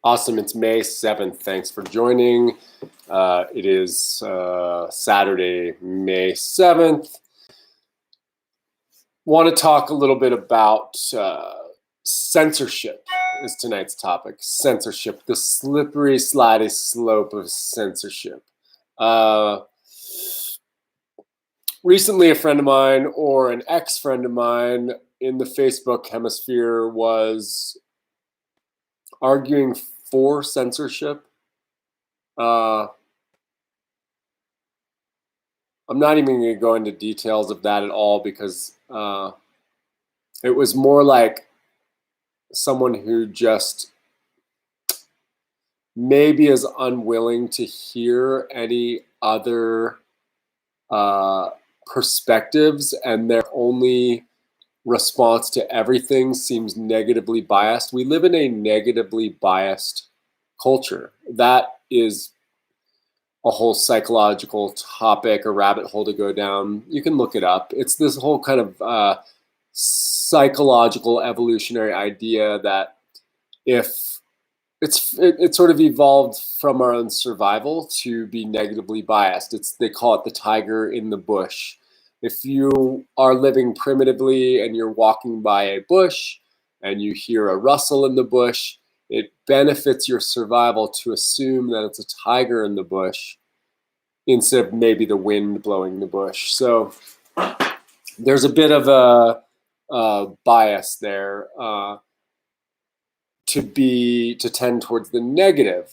Awesome. It's May 7th. Thanks for joining. It is Saturday, May 7th. Want to talk a little bit about censorship is tonight's topic. Censorship, the slippery, slidey slope of censorship. Recently, a friend of mine or an ex-friend of mine in the Facebook hemisphere was arguing for censorship. I'm not even going to go into details of that at all because it was more like someone who just maybe is unwilling to hear any other perspectives, and their only response to everything seems negatively biased. We live in a negatively biased culture. That is a whole psychological topic, a rabbit hole to go down. You can look it up. It's this whole kind of psychological evolutionary idea that if it sort of evolved from our own survival to be negatively biased. They call it the tiger in the bush. If you are living primitively and you're walking by a bush and you hear a rustle in the bush, it benefits your survival to assume that it's a tiger in the bush instead of maybe the wind blowing the bush. So there's a bit of a bias there to tend towards the negative.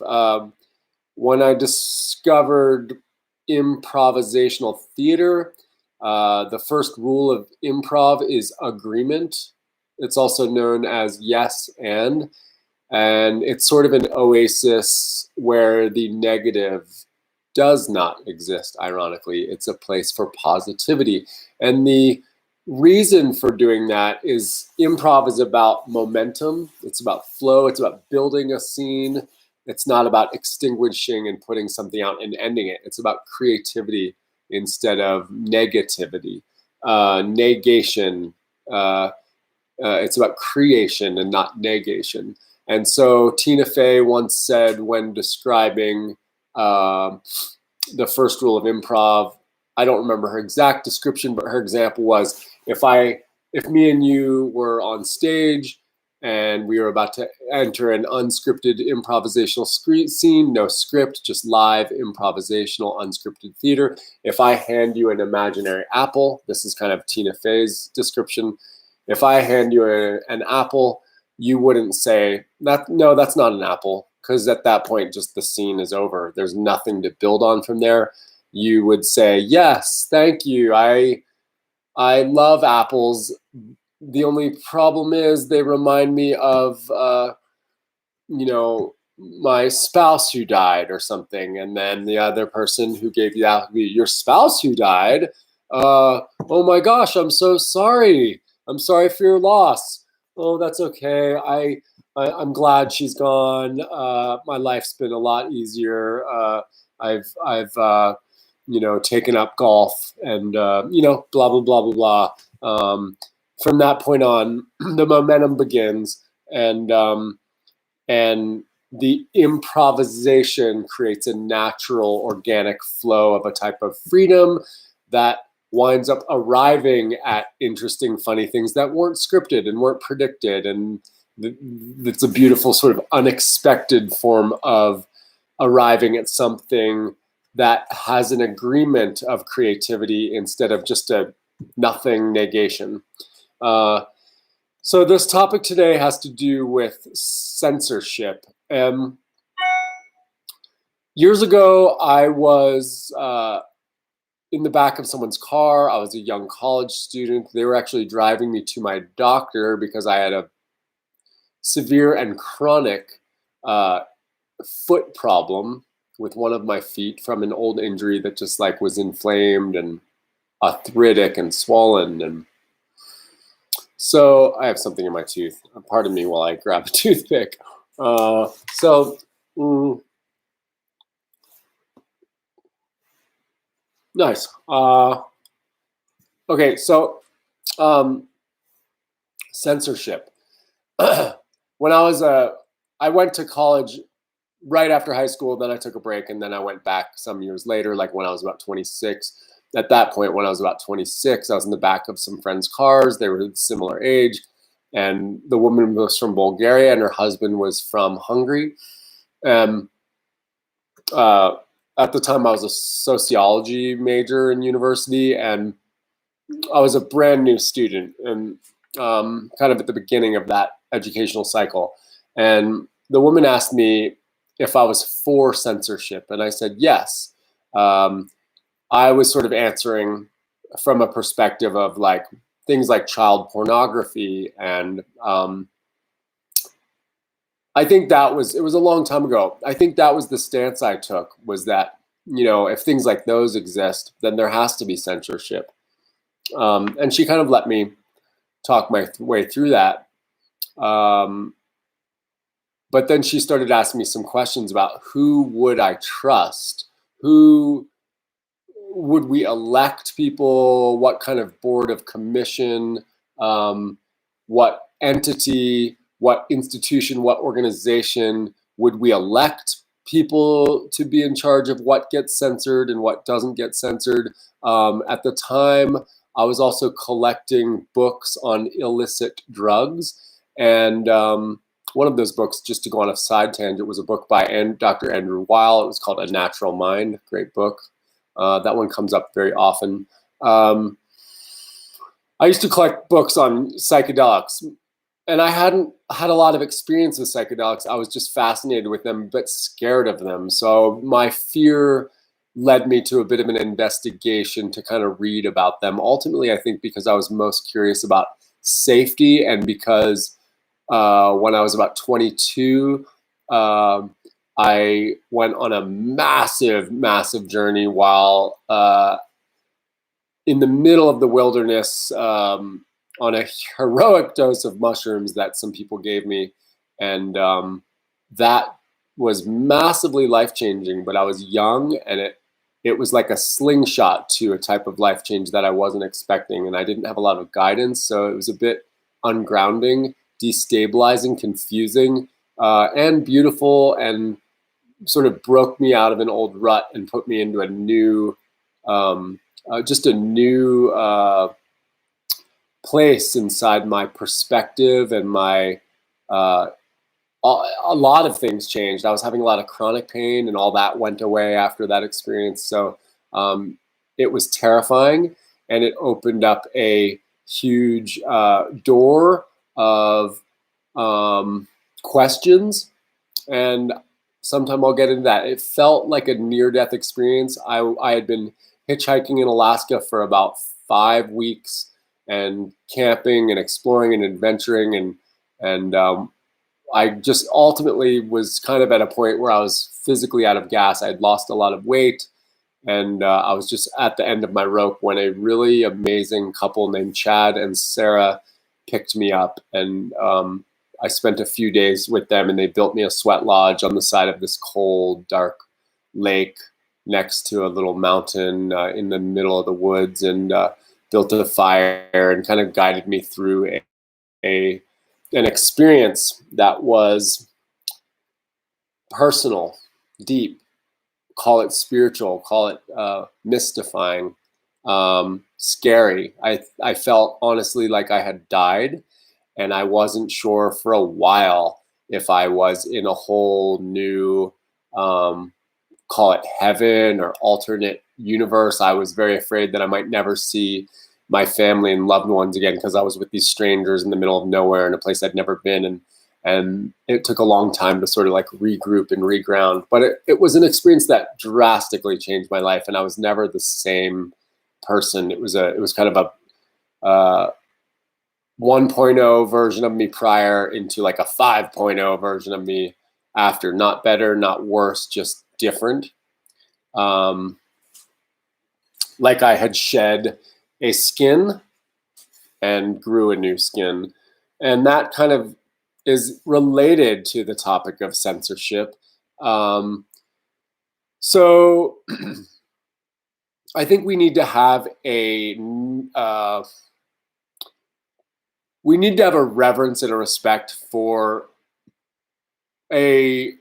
When I discovered improvisational theater, the first rule of improv is agreement. It's also known as yes and it's sort of an oasis where the negative does not exist, ironically. It's a place for positivity. And the reason for doing that is improv is about momentum. It's about flow. It's about building a scene. It's not about extinguishing and putting something out and ending it. It's about creativity instead of negativity, negation. It's about creation and not negation. And so Tina Fey once said when describing the first rule of improv, I don't remember her exact description, but her example was if me and you were on stage and we were about to enter an unscripted improvisational scene, no script, just live improvisational unscripted theater. If I hand you an imaginary apple, this is kind of Tina Fey's description. If I hand you an apple, you wouldn't say, no, that's not an apple, because at that point, just the scene is over. There's nothing to build on from there. You would say, yes, thank you. I love apples. The only problem is they remind me of, my spouse who died or something. And then the other person who gave you that, your spouse who died. Oh my gosh, I'm so sorry. I'm sorry for your loss. Oh, that's okay. I'm glad she's gone. My life's been a lot easier. I've taken up golf and blah blah blah blah blah. From that point on, the momentum begins, and the improvisation creates a natural, organic flow of a type of freedom that winds up arriving at interesting, funny things that weren't scripted and weren't predicted. And it's a beautiful sort of unexpected form of arriving at something that has an agreement of creativity instead of just a nothing negation. So this topic today has to do with censorship. Years ago, I was in the back of someone's car. I was a young college student. They were actually driving me to my doctor because I had a severe and chronic foot problem with one of my feet from an old injury that just was inflamed and arthritic and swollen. And so I have something in my tooth. Pardon me while I grab a toothpick. Nice. Okay, so censorship. When I was I went to college right after high school, then I took a break, and then I went back some years later, like when I was about 26. At that point, when I was about 26, I was in the back of some friends' cars. They were similar age, and the woman was from Bulgaria, and her husband was from Hungary. And uh, at the time, I was a sociology major in university, and I was a brand new student, and kind of at the beginning of that educational cycle. And the woman asked me if I was for censorship, and I said yes. Um, I was sort of answering from a perspective of like things like child pornography, and I think that was, it was a long time ago. I think that was the stance I took, was that, you know, if things like those exist, then there has to be censorship. And she kind of let me talk my way through that. Um, but then she started asking me some questions about who would I trust? Who would we elect people? What kind of board of commission? What entity? What institution? What organization would we elect people to be in charge of what gets censored and what doesn't get censored? At the time, I was also collecting books on illicit drugs. And one of those books, just to go on a side tangent, was a book by Dr. Andrew Weil. It was called A Natural Mind. Great book. That one comes up very often. I used to collect books on psychedelics, and I hadn't had a lot of experience with psychedelics. I was just fascinated with them, but scared of them. So my fear led me to a bit of an investigation to kind of read about them. Ultimately, I think because I was most curious about safety, and because when I was about 22, I went on a massive, massive journey while in the middle of the wilderness, on a heroic dose of mushrooms that some people gave me. And that was massively life-changing, but I was young, and it was like a slingshot to a type of life change that I wasn't expecting. And I didn't have a lot of guidance, so it was a bit ungrounding, destabilizing, confusing, and beautiful, and sort of broke me out of an old rut and put me into a new, just a new place inside my perspective, and my, a lot of things changed. I was having a lot of chronic pain, and all that went away after that experience. So it was terrifying, and it opened up a huge door of questions, and sometime I'll get into that. It felt like a near-death experience. I had been hitchhiking in Alaska for about 5 weeks, and camping and exploring and adventuring, and I just ultimately was kind of at a point where I was physically out of gas. I had lost a lot of weight, and I was just at the end of my rope when a really amazing couple named Chad and Sarah picked me up, and I spent a few days with them, and they built me a sweat lodge on the side of this cold, dark lake next to a little mountain in the middle of the woods, and built a fire and kind of guided me through an experience that was personal, deep, call it spiritual, call it mystifying, scary. I felt honestly like I had died, and I wasn't sure for a while if I was in a whole new, call it heaven or alternate universe. I was very afraid that I might never see my family and loved ones again, because I was with these strangers in the middle of nowhere in a place I'd never been. And it took a long time to sort of like regroup and reground. But it was an experience that drastically changed my life, and I was never the same person. It was kind of a 1.0 version of me prior into like a 5.0 version of me after. Not better, not worse, just different. Like I had shed a skin and grew a new skin. And that kind of is related to the topic of censorship. So I think we need to have we need to have a reverence and a respect for a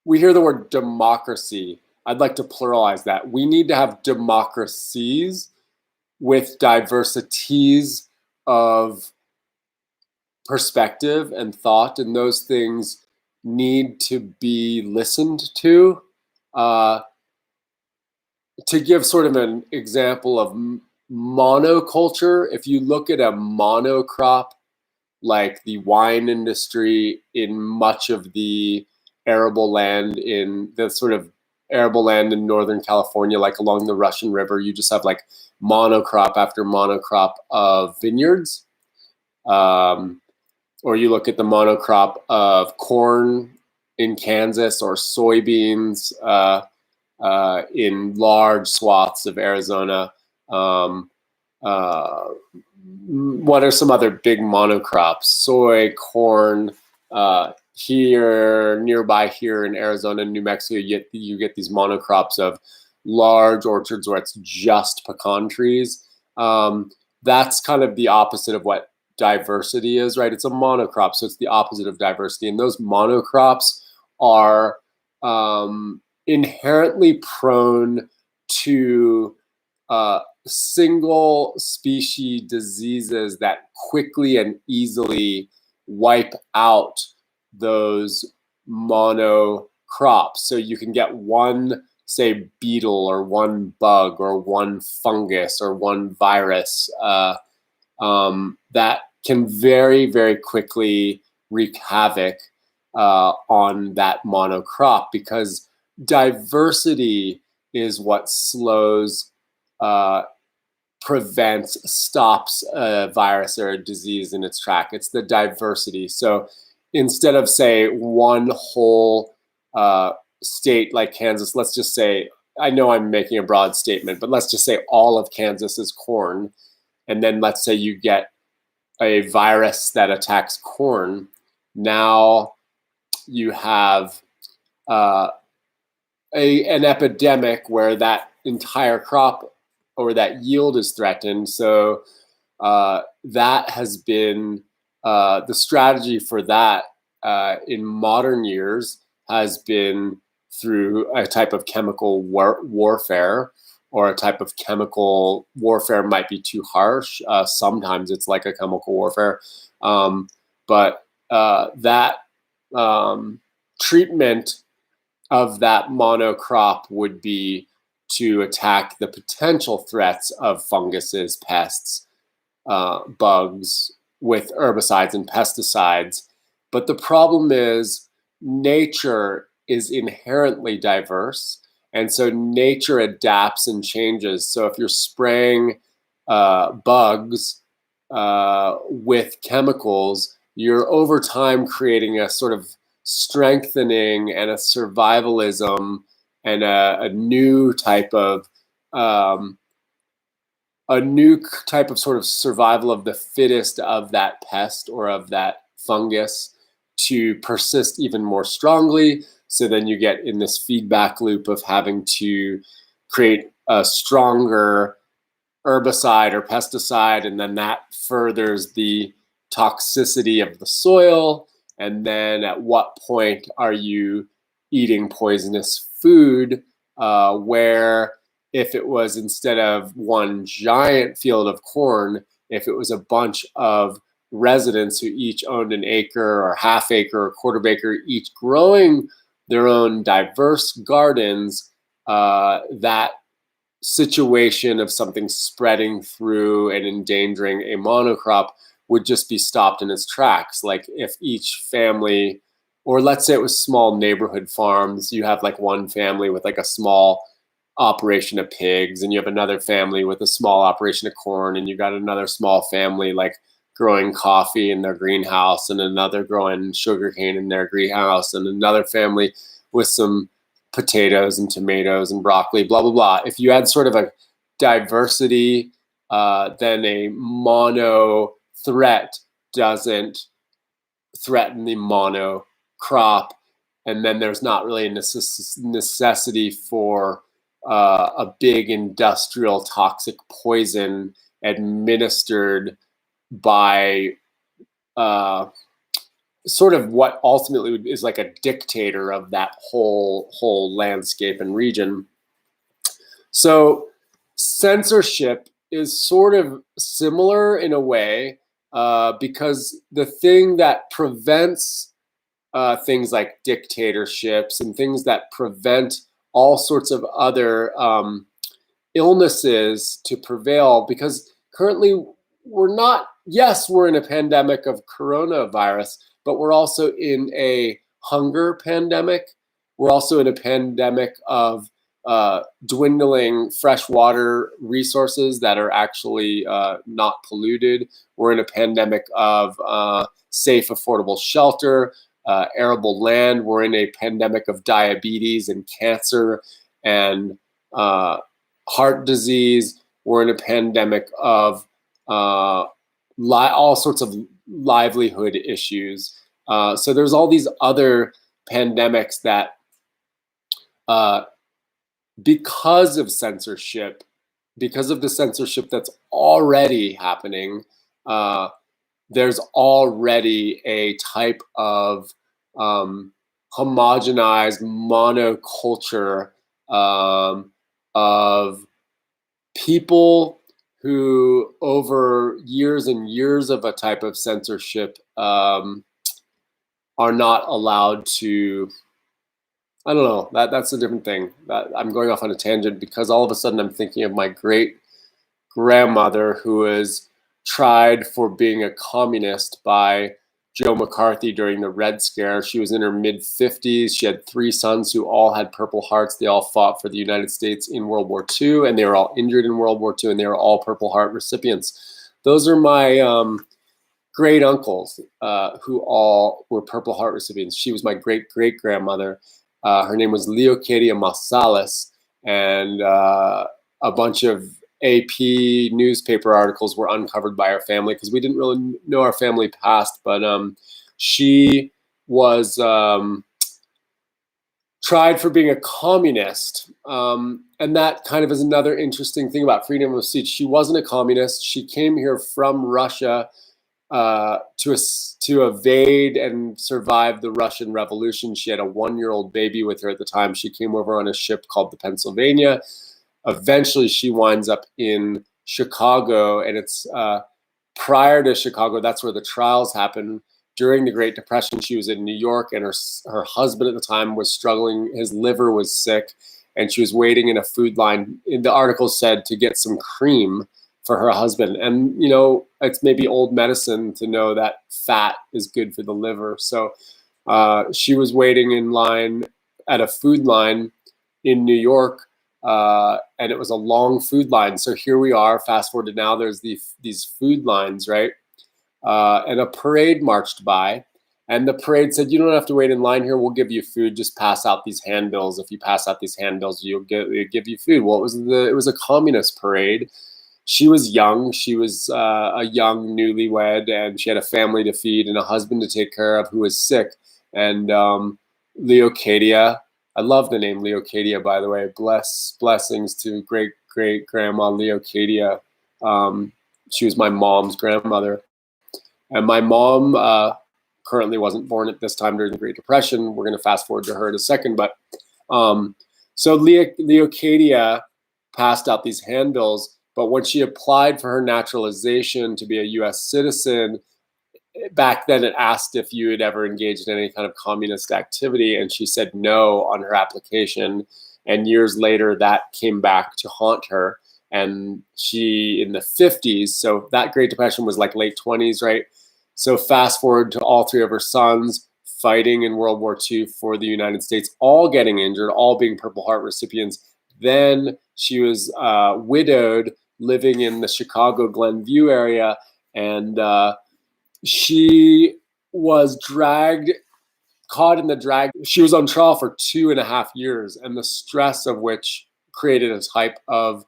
we hear the word democracy. I'd like to pluralize that. We need to have democracies with diversities of perspective and thought, and those things need to be listened to. To give sort of an example of monoculture, if you look at a monocrop like the wine industry in much of the arable land, in the sort of arable land in Northern California, like along the Russian River, you just have like monocrop after monocrop of vineyards. Or you look at the monocrop of corn in Kansas, or soybeans in large swaths of Arizona. What are some other big monocrops? Soy, corn. Here, nearby here in Arizona and New Mexico, you get these monocrops of large orchards where it's just pecan trees. That's kind of the opposite of what diversity is, right? It's a monocrop, so it's the opposite of diversity. And those monocrops are inherently prone to single species diseases that quickly and easily wipe out those monocrops. So you can get one, say, beetle or one bug or one fungus or one virus that can very, very quickly wreak havoc on that monocrop, because diversity is what slows, prevents, stops a virus or a disease in its track. It's the diversity. So instead of, say, one whole state like Kansas, let's just say, I know I'm making a broad statement, but let's just say all of Kansas is corn. And then let's say you get a virus that attacks corn. Now you have an epidemic where that entire crop or that yield is threatened. So that has been the strategy for that in modern years has been through a type of chemical warfare, or a type of chemical warfare might be too harsh. Sometimes it's like a chemical warfare. But that treatment of that monocrop would be to attack the potential threats of funguses, pests, bugs with herbicides and pesticides. But the problem is nature is inherently diverse. And so nature adapts and changes. So if you're spraying bugs with chemicals, you're over time creating a sort of strengthening and a survivalism and a new type of sort of survival of the fittest of that pest or of that fungus to persist even more strongly. So then you get in this feedback loop of having to create a stronger herbicide or pesticide, and then that furthers the toxicity of the soil. And then at what point are you eating poisonous food where if it was, instead of one giant field of corn, if it was a bunch of residents who each owned an acre or half acre or quarter acre, each growing their own diverse gardens, that situation of something spreading through and endangering a monocrop would just be stopped in its tracks. Like if each family, or let's say it was small neighborhood farms, you have like one family with like a small operation of pigs, and you have another family with a small operation of corn, and you got another small family like growing coffee in their greenhouse, and another growing sugarcane in their greenhouse, and another family with some potatoes and tomatoes and broccoli, blah, blah, blah. If you had sort of a diversity, then a mono threat doesn't threaten the mono crop. And then there's not really a necessity for a big industrial toxic poison administered by sort of what ultimately is like a dictator of that whole landscape and region. So censorship is sort of similar in a way, because the thing that prevents things like dictatorships and things that prevent all sorts of other illnesses to prevail, because currently we're not, yes, we're in a pandemic of coronavirus, but we're also in a hunger pandemic. We're also in a pandemic of dwindling freshwater resources that are actually not polluted. We're in a pandemic of safe, affordable shelter, arable land. We're in a pandemic of diabetes and cancer and heart disease. We're in a pandemic of all sorts of livelihood issues. So there's all these other pandemics that, because of censorship, because of the censorship that's already happening, there's already a type of homogenized monoculture of people who, over years and years of a type of censorship, are not allowed to. I don't know. That's a different thing. I'm going off on a tangent because all of a sudden I'm thinking of my great grandmother who was tried for being a communist by Joe McCarthy during the Red Scare. She was in her mid-50s. She had 3 sons who all had Purple Hearts. They all fought for the United States in World War II, and they were all injured in World War II, and they were all Purple Heart recipients. Those are my great uncles who all were Purple Heart recipients. She was my great-great-grandmother. Her name was Leocadia Masalis, and a bunch of AP newspaper articles were uncovered by our family because we didn't really know our family past, but she was tried for being a communist. And that kind of is another interesting thing about freedom of speech. She wasn't a communist. She came here from Russia to evade and survive the Russian Revolution. She had a 1-year-old baby with her at the time. She came over on a ship called the Pennsylvania. Eventually, she winds up in Chicago, and it's prior to Chicago, that's where the trials happened. During the Great Depression, she was in New York, and her husband at the time was struggling. His liver was sick, and she was waiting in a food line. The article said to get some cream for her husband. And, you know, it's maybe old medicine to know that fat is good for the liver. So she was waiting in line at a food line in New York, and it was a long food line. So here we are, fast forward to now, there's these food lines, right? And a parade marched by, and the parade said, you don't have to wait in line here. We'll give you food. Just pass out these handbills. If you pass out these handbills, we'll give you food. Well, it was a communist parade. She was young. She was a young newlywed, and she had a family to feed and a husband to take care of who was sick. And Leocadia, I love the name Leocadia, by the way. Blessings to great-great-grandma Leocadia. She was my mom's grandmother. And my mom currently wasn't born at this time during the Great Depression. We're going to fast forward to her in a second. But so Leocadia passed out these handbills. But when she applied for her naturalization to be a U.S. citizen, back then it asked if you had ever engaged in any kind of communist activity, and she said no on her application. And years later, that came back to haunt her. And she, in the 50s, so that Great Depression was like late 20s, right? So fast forward to all 3 of her sons fighting in World War II for the United States, all getting injured, all being Purple Heart recipients. Then she was widowed, living in the Chicago Glenview area, and she was caught in the drag. She was on trial for 2.5 years, and the stress of which created a type of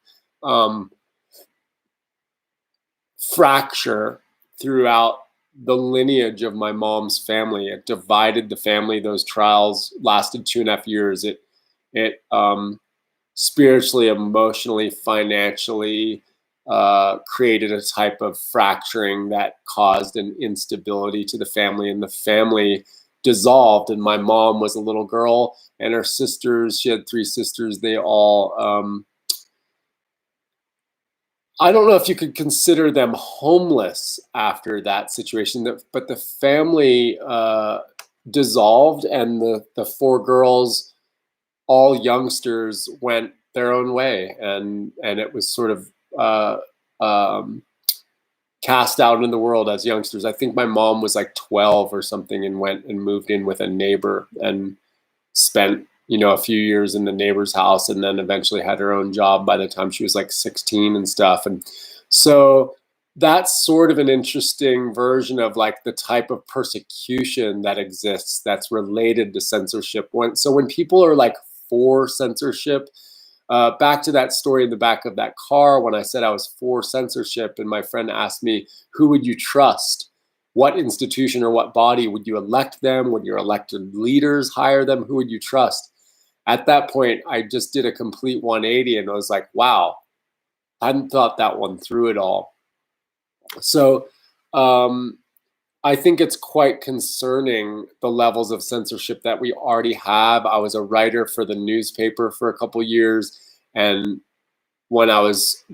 fracture throughout the lineage of my mom's family. It divided the family. Those trials lasted 2.5 years. It spiritually, emotionally, financially, created a type of fracturing that caused an instability to the family, and the family dissolved. And my mom was a little girl, and her sisters, she had three sisters, they all, I don't know if you could consider them homeless after that situation, but the family dissolved, and the four girls, all youngsters, went their own way, and it was sort of uh, um, cast out in the world as youngsters. I think my mom was like 12 or something and went and moved in with a neighbor and spent, a few years in the neighbor's house, and then eventually had her own job by the time she was like 16 and stuff. And so that's sort of an interesting version of like the type of persecution that exists that's related to censorship. When people are like for censorship, back to that story in the back of that car when I said I was for censorship, and my friend asked me, who would you trust? What institution or what body would you elect them? Would your elected leaders hire them? Who would you trust? At that point, I just did a complete 180, and I was like, wow, I hadn't thought that one through at all. So I think it's quite concerning, the levels of censorship that we already have. I was a writer for the newspaper for a couple years, and when I was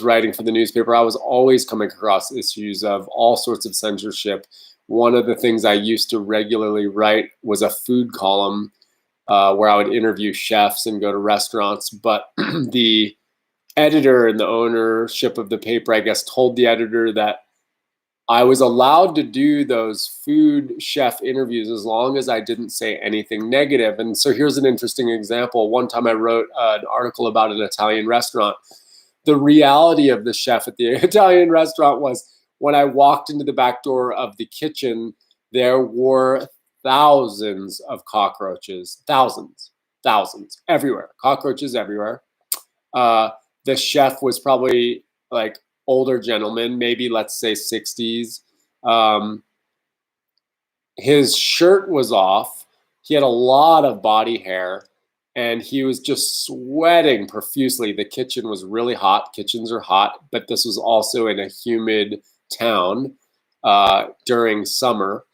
writing for the newspaper, I was always coming across issues of all sorts of censorship. One of the things I used to regularly write was a food column, where I would interview chefs and go to restaurants. But the editor and the ownership of the paper, I guess, told the editor that I was allowed to do those food chef interviews as long as I didn't say anything negative. And so here's an interesting example. One time I wrote an article about an Italian restaurant. The reality of the chef at the Italian restaurant was, when I walked into the back door of the kitchen, there were thousands of cockroaches, thousands, everywhere, cockroaches everywhere. The chef was probably like older gentleman, maybe let's say 60s. His shirt was off. He had a lot of body hair, and he was just sweating profusely. The kitchen was really hot. Kitchens are hot, but this was also in a humid town during summer.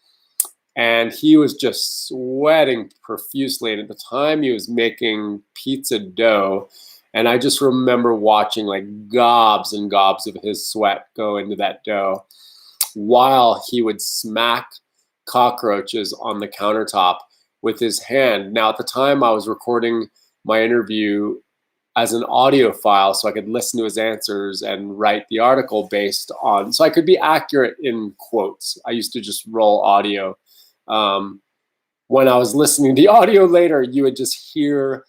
And he was just sweating profusely. And at the time, he was making pizza dough. And I just remember watching like gobs and gobs of his sweat go into that dough while he would smack cockroaches on the countertop with his hand. Now, at the time, I was recording my interview as an audio file so I could listen to his answers and write the article based on, so I could be accurate in quotes. I used to just roll audio. When I was listening to the audio later, you would just hear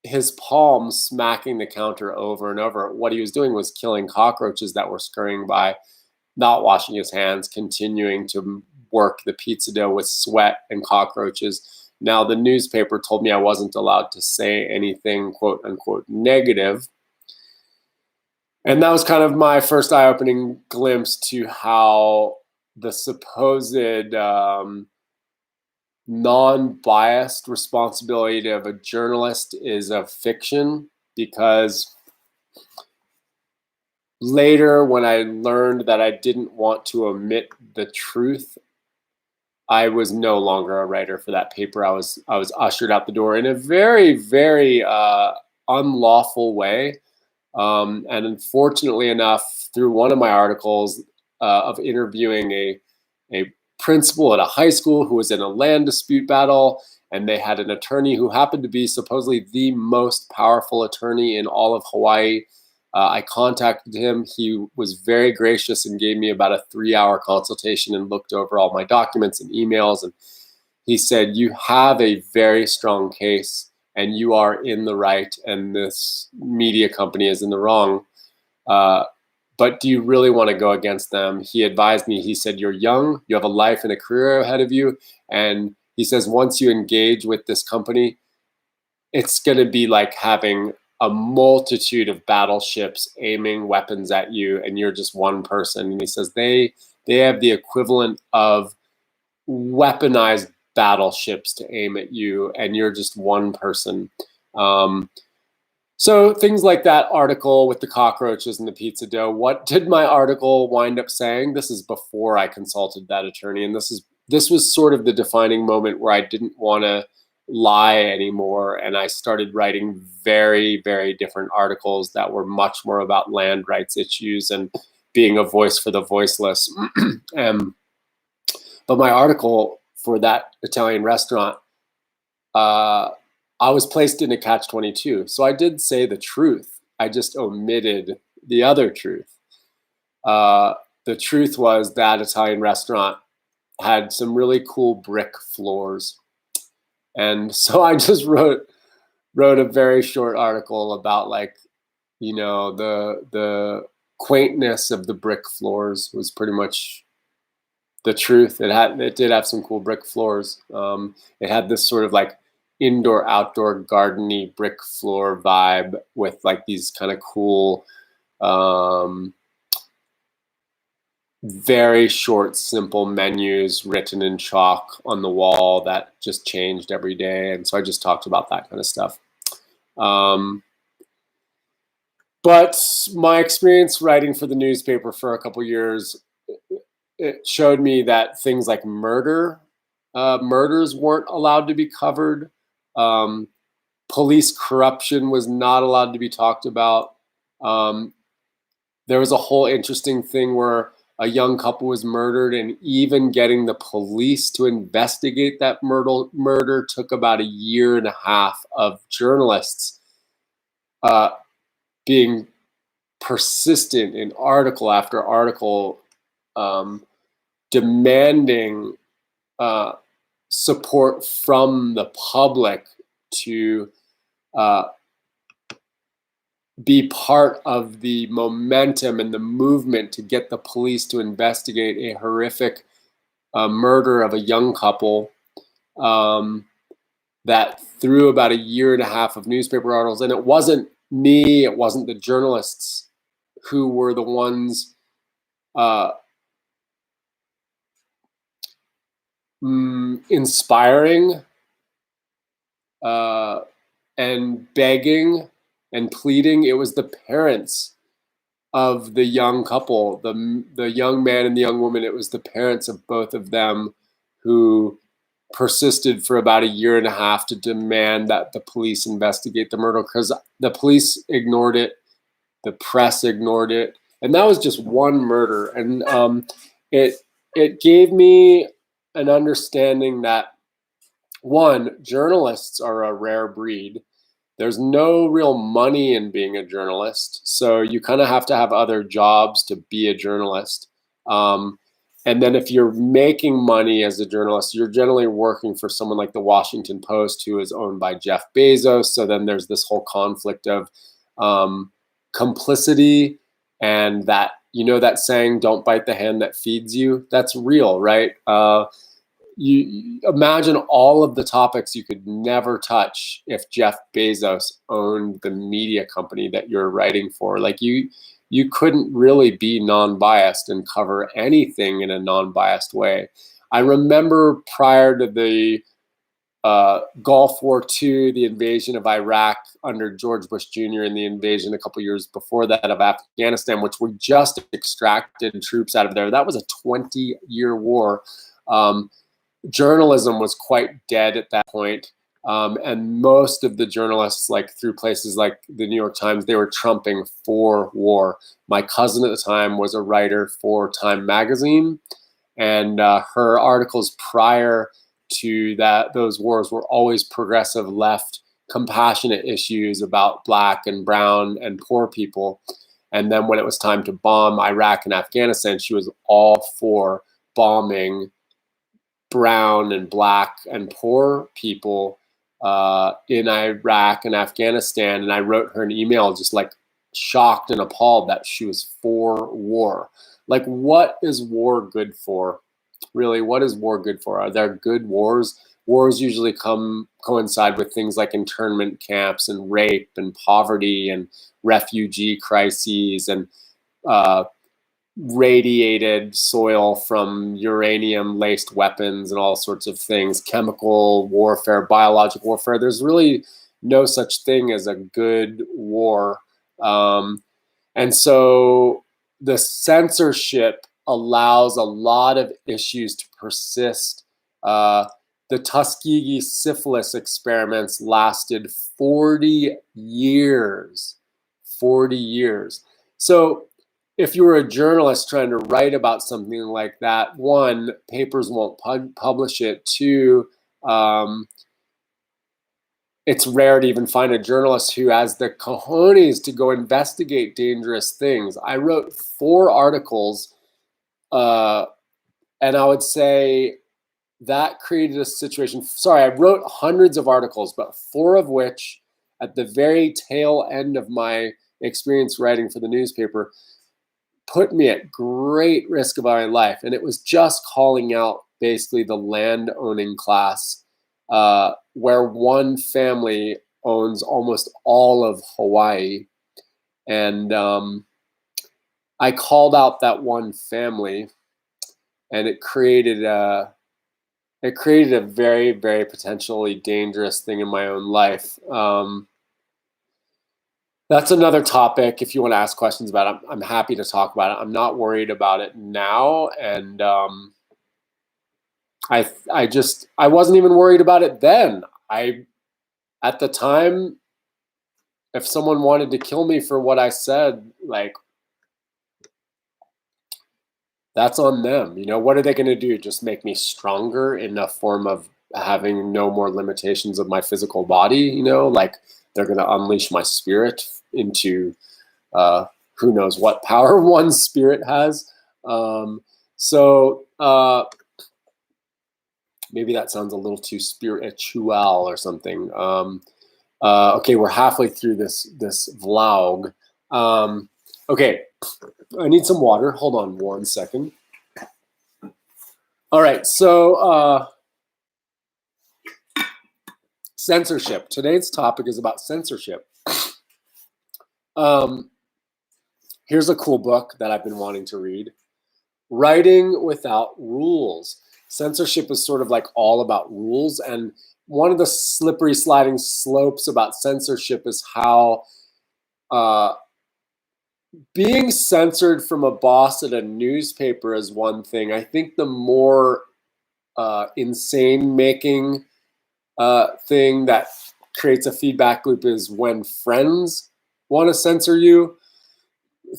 his palm smacking the counter over and over. What he was doing was killing cockroaches that were scurrying by, not washing his hands, continuing to work the pizza dough with sweat and cockroaches. Now, the newspaper told me I wasn't allowed to say anything, quote unquote, negative. And that was kind of my first eye-opening glimpse to how the supposed non-biased responsibility of a journalist is a fiction. Because later, when I learned that I didn't want to omit the truth, I was no longer a writer for that paper. I was ushered out the door in a very, very unlawful way. And unfortunately enough, through one of my articles of interviewing a principal at a high school who was in a land dispute battle, and they had an attorney who happened to be supposedly the most powerful attorney in all of Hawaii. I contacted him. He was very gracious and gave me about a 3-hour consultation and looked over all my documents and emails. And he said, you have a very strong case and you are in the right, and this media company is in the wrong. But do you really want to go against them? He advised me. He said, you're young, you have a life and a career ahead of you. And he says, once you engage with this company, it's going to be like having a multitude of battleships aiming weapons at you, and you're just one person. And he says they have the equivalent of weaponized battleships to aim at you, and you're just one person. So things like that article with the cockroaches and the pizza dough. What did my article wind up saying? This is before I consulted that attorney, and this was sort of the defining moment where I didn't want to lie anymore, and I started writing very, very different articles that were much more about land rights issues and being a voice for the voiceless. But my article for that Italian restaurant, I was placed in a catch-22. So I did say the truth. I just omitted the other truth. The truth was that Italian restaurant had some really cool brick floors. And so I just wrote a very short article about, like, the quaintness of the brick floors was pretty much the truth. It did have some cool brick floors. It had this sort of like indoor outdoor gardeny brick floor vibe with like these kind of cool very short simple menus written in chalk on the wall that just changed every day. And so I just talked about that kind of stuff. But my experience writing for the newspaper for a couple years, it showed me that things like murders weren't allowed to be covered. Police corruption was not allowed to be talked about. There was a whole interesting thing where a young couple was murdered, and even getting the police to investigate that murder took about 1.5 years of journalists being persistent in article after article, demanding support from the public to be part of the momentum and the movement to get the police to investigate a horrific murder of a young couple, that threw about 1.5 years of newspaper articles. And it wasn't me, it wasn't the journalists who were the ones inspiring and begging and pleading. It was the parents of the young couple, the young man and the young woman. It was the parents of both of them who persisted for about 1.5 years to demand that the police investigate the murder, because the police ignored it, the press ignored it, and that was just one murder. And it gave me an understanding that, one, journalists are a rare breed. There's no real money in being a journalist, so you kind of have to have other jobs to be a journalist. And then if you're making money as a journalist, you're generally working for someone like the Washington Post, who is owned by Jeff Bezos. So then there's this whole conflict of complicity, and that, that saying, don't bite the hand that feeds you. That's real, right? You imagine all of the topics you could never touch if Jeff Bezos owned the media company that you're writing for. Like, you couldn't really be non-biased and cover anything in a non-biased way. I remember prior to the Gulf War II, the invasion of Iraq under George Bush Jr., and the invasion a couple years before that of Afghanistan, which we just extracted troops out of there. That was a 20-year war. Journalism was quite dead at that point. And most of the journalists, like through places like the New York Times, they were trumping for war. My cousin at the time was a writer for Time magazine, and her articles prior to those wars were always progressive, left, compassionate issues about Black and brown and poor people. And then when it was time to bomb Iraq and Afghanistan, she was all for bombing brown and Black and poor people in Iraq and Afghanistan. And I wrote her an email just like shocked and appalled that she was for war. Like, what is war good for? Really, what is war good for? Are there good wars? Wars usually coincide with things like internment camps and rape and poverty and refugee crises and radiated soil from uranium-laced weapons and all sorts of things, chemical warfare, biological warfare. There's really no such thing as a good war. And so the censorship allows a lot of issues to persist. The Tuskegee syphilis experiments lasted 40 years. 40 years. So if you were a journalist trying to write about something like that, one, papers won't publish it. Two, it's rare to even find a journalist who has the cojones to go investigate dangerous things. I wrote 4 articles, and I would say that created a situation. Sorry, I wrote hundreds of articles, but 4 of which, at the very tail end of my experience writing for the newspaper, put me at great risk of my life. And it was just calling out basically the land owning class, where one family owns almost all of Hawaii. And I called out that one family, and it created a very, very potentially dangerous thing in my own life. That's another topic. If you want to ask questions about it, I'm happy to talk about it. I'm not worried about it now, and I wasn't even worried about it then. At the time, if someone wanted to kill me for what I said, like, that's on them. You know, what are they going to do? Just make me stronger in a form of having no more limitations of my physical body? You know, like they're going to unleash my spirit into who knows what power one's spirit has. So maybe that sounds a little too spiritual or something. Okay, we're halfway through this vlog. Okay, I need some water. Hold on 1 second. All right, so censorship. Today's topic is about censorship. Here's a cool book that I've been wanting to read. Writing Without Rules. Censorship is sort of like all about rules, and one of the slippery sliding slopes about censorship is how being censored from a boss at a newspaper is one thing. I think the more insane making thing that creates a feedback loop is when friends want to censor you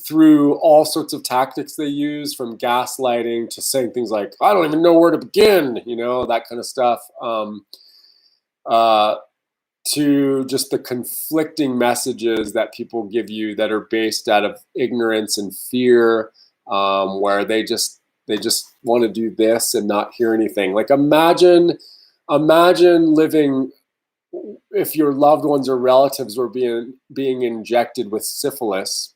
through all sorts of tactics they use, from gaslighting to saying things like, I don't even know where to begin, you know, that kind of stuff, to just the conflicting messages that people give you that are based out of ignorance and fear, where they just want to do this and not hear anything. Like imagine living, if your loved ones or relatives were being injected with syphilis.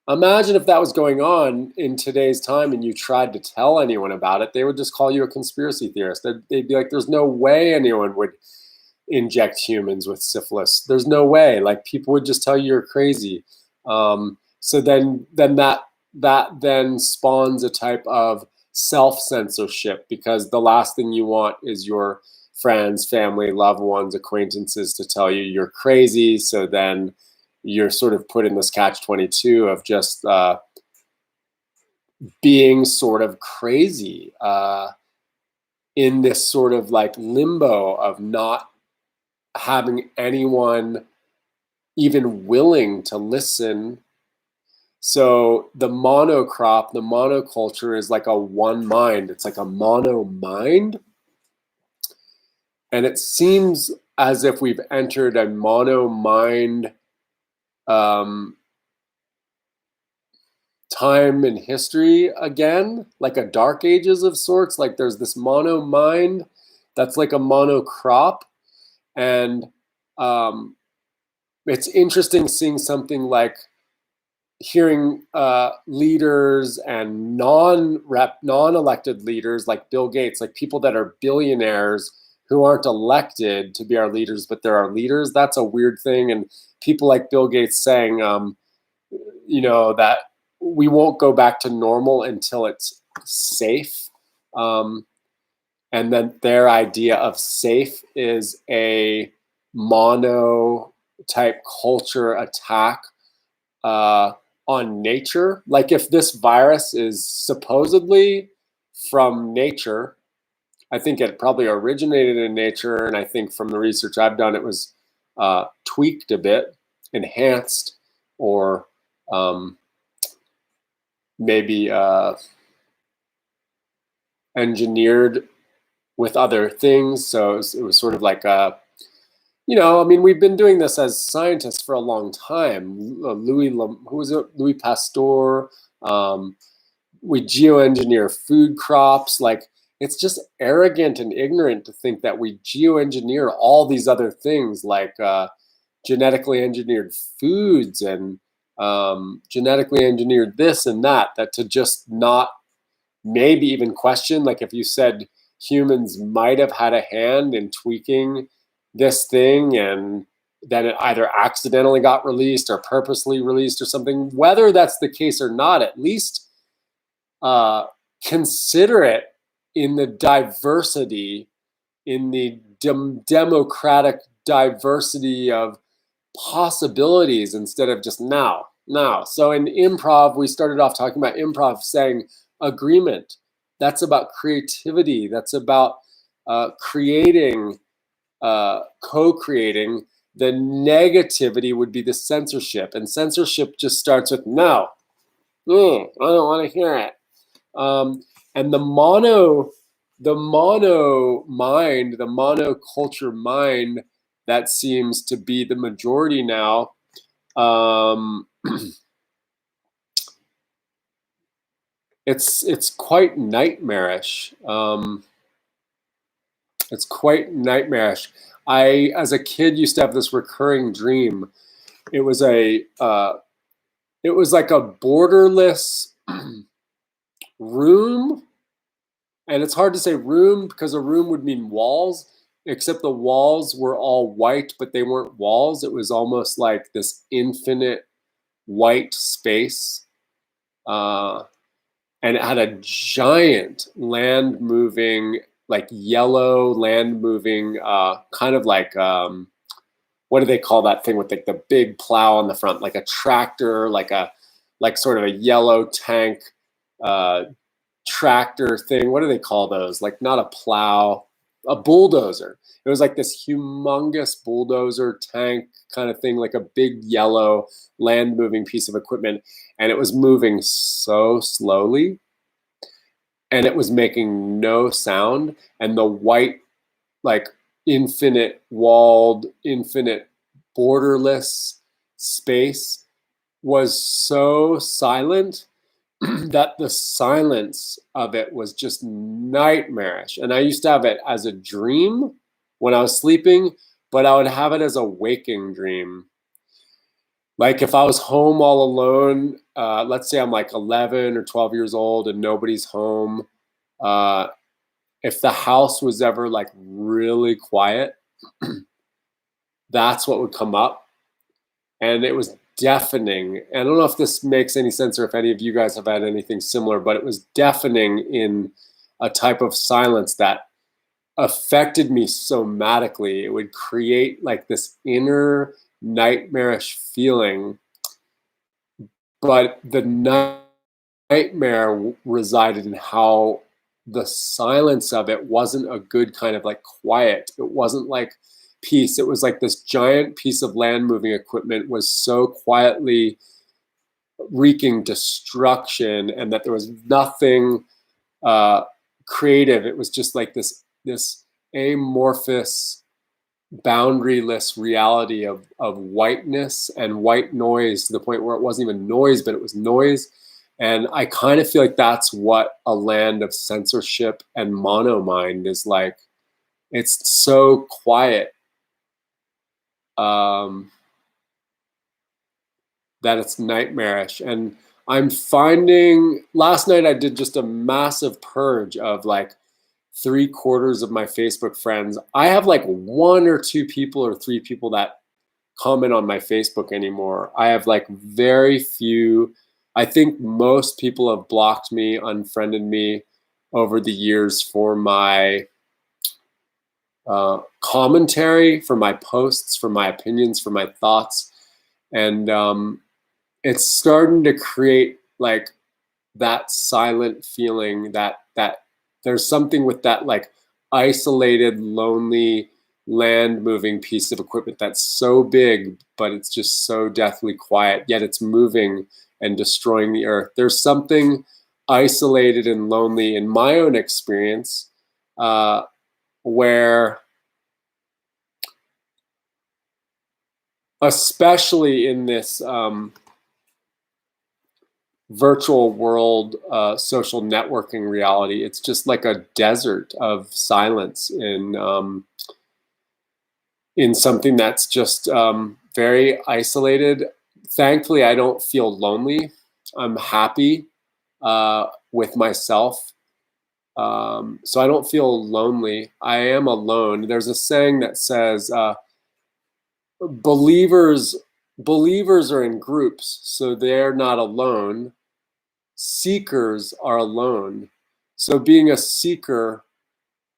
Imagine if that was going on in today's time and you tried to tell anyone about it, they would just call you a conspiracy theorist. They'd be like, there's no way anyone would inject humans with syphilis. There's no way. Like, people would just tell you you're crazy. So then that then spawns a type of self-censorship, because the last thing you want is your friends, family, loved ones, acquaintances to tell you you're crazy. So then you're sort of put in this catch-22 of just being sort of crazy, in this sort of like limbo of not having anyone even willing to listen. So the monocrop, the monoculture is like a one mind. It's like a mono mind. And it seems as if we've entered a mono mind time in history again, like a dark ages of sorts. Like there's this mono mind that's like a monocrop. And it's interesting seeing something like hearing leaders and non-elected leaders like Bill Gates, like people that are billionaires who aren't elected to be our leaders, but they're our leaders. That's a weird thing. And people like Bill Gates saying, you know, that we won't go back to normal until it's safe. and then their idea of safe is a mono type culture attack uh, on nature. Like if this virus is supposedly from nature, I think it probably originated in nature, and I think from the research I've done, it was tweaked a bit, enhanced, or maybe engineered with other things. So it was sort of like I mean, we've been doing this as scientists for a long time. Who was it? Louis Pasteur. Um, we geoengineer food crops. Like, it's just arrogant and ignorant to think that we geoengineer all these other things, like genetically engineered foods and genetically engineered this and that. That to just not maybe even question, like if you said humans might have had a hand in tweaking this thing and then it either accidentally got released or purposely released or something, whether that's the case or not, at least consider it in the diversity, in the democratic diversity of possibilities instead of just now. So in improv, we started off talking about improv saying agreement. That's about creativity. That's about creating, co-creating. The negativity would be the censorship, and censorship just starts with no. I don't want to hear it. And the mono mind, the monoculture mind, that seems to be the majority now. It's quite nightmarish. It's quite nightmarish. I, as a kid, used to have this recurring dream. It was like a borderless room, and it's hard to say room because a room would mean walls, except the walls were all white, but they weren't walls. It was almost like this infinite white space. And it had a giant land moving, like yellow land moving, kind of like, what do they call that thing with like the big plow on the front, like a tractor, like sort of a yellow tank tractor thing. What do they call those? Like not a plow, a bulldozer. It was like this humongous bulldozer tank kind of thing, like a big yellow land moving piece of equipment. And it was moving so slowly and it was making no sound. And the white, like infinite walled, infinite borderless space was so silent that the silence of it was just nightmarish. And I used to have it as a dream when I was sleeping, but I would have it as a waking dream. Like if I was home all alone, let's say I'm like 11 or 12 years old and nobody's home. If the house was ever like really quiet, that's what would come up. And it was deafening. And I don't know if this makes any sense or if any of you guys have had anything similar, but it was deafening in a type of silence that affected me somatically. It would create like this inner nightmarish feeling, but the nightmare resided in how the silence of it wasn't a good kind of like quiet. It wasn't like peace. It was like this giant piece of land moving equipment was so quietly wreaking destruction, and that there was nothing creative. It was just like this amorphous, boundaryless reality of whiteness and white noise, to the point where it wasn't even noise, but it was noise. And I kind of feel like that's what a land of censorship and monomind is like. It's so quiet that it's nightmarish. And I'm finding, last night I did just a massive purge of like 3/4 of my Facebook friends. I have like 1 or 2 people or 3 people that comment on my Facebook anymore. I have like very few. I think most people have blocked me, unfriended me over the years for my commentary for my posts, for my opinions, for my thoughts. And it's starting to create like that silent feeling that there's something with that like isolated, lonely, land moving piece of equipment that's so big, but it's just so deathly quiet, yet it's moving and destroying the earth. There's something isolated and lonely in my own experience, where, especially in this virtual world, social networking reality, it's just like a desert of silence in something that's just very isolated. Thankfully, I don't feel lonely. I'm happy with myself. So I don't feel lonely. I am alone. There's a saying that says, believers are in groups, so they're not alone. Seekers are alone. So being a seeker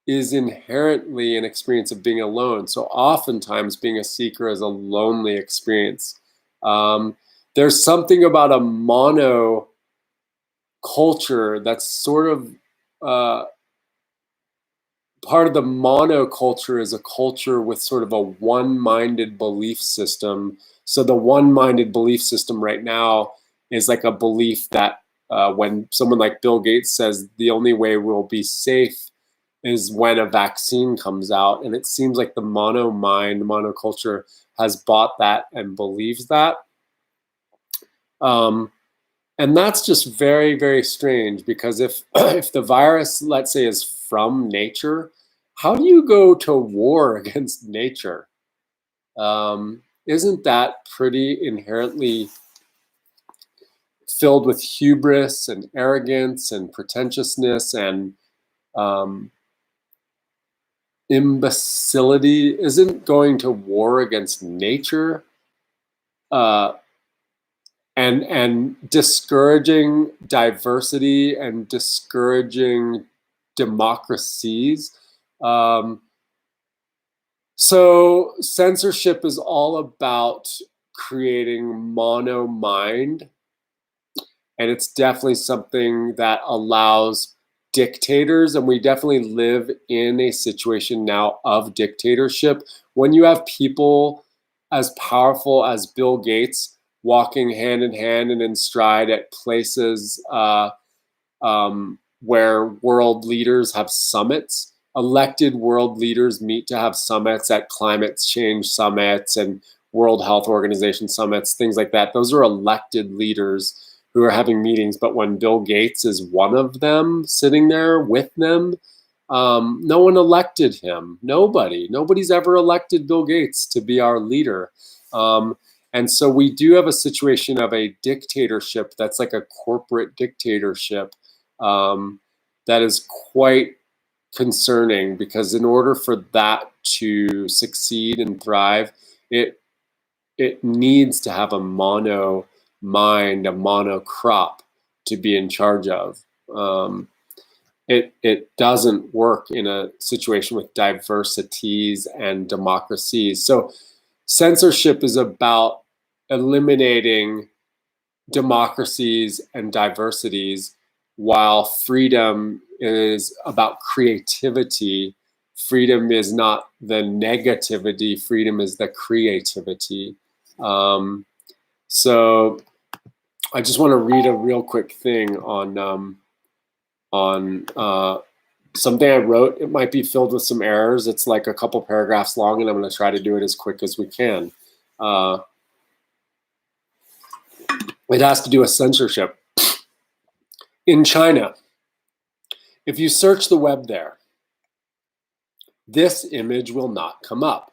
is inherently an experience of being alone. So oftentimes being a seeker is a lonely experience. There's something about a mono culture that's sort of part of the monoculture is a culture with sort of a one-minded belief system. So the one-minded belief system right now is like a belief that when someone like Bill Gates says the only way we'll be safe is when a vaccine comes out, and it seems like the monoculture has bought that and believes that. And that's just very, very strange, because if if the virus, let's say, is from nature, how do you go to war against nature? Isn't that pretty inherently filled with hubris and arrogance and pretentiousness and imbecility? Isn't going to war against nature and discouraging diversity and discouraging democracies? So censorship is all about creating mono mind, and it's definitely something that allows dictators, and we definitely live in a situation now of dictatorship. When you have people as powerful as Bill Gates walking hand in hand and in stride at places where world leaders have summits. Elected world leaders meet to have summits at climate change summits and World Health Organization summits, things like that. Those are elected leaders who are having meetings. But when Bill Gates is one of them sitting there with them, no one elected him. Nobody's ever elected Bill Gates to be our leader. And so we do have a situation of a dictatorship that's like a corporate dictatorship that is quite concerning, because in order for that to succeed and thrive, it needs to have a mono mind, a mono crop to be in charge of. It doesn't work in a situation with diversities and democracies. So censorship is about eliminating democracies and diversities, while freedom is about creativity. Freedom is not the negativity, freedom is the creativity. So I just want to read a real quick thing on something I wrote. It might be filled with some errors. It's like a couple paragraphs long, and I'm going to try to do it as quick as we can. It has to do with censorship. In China, if you search the web there, this image will not come up.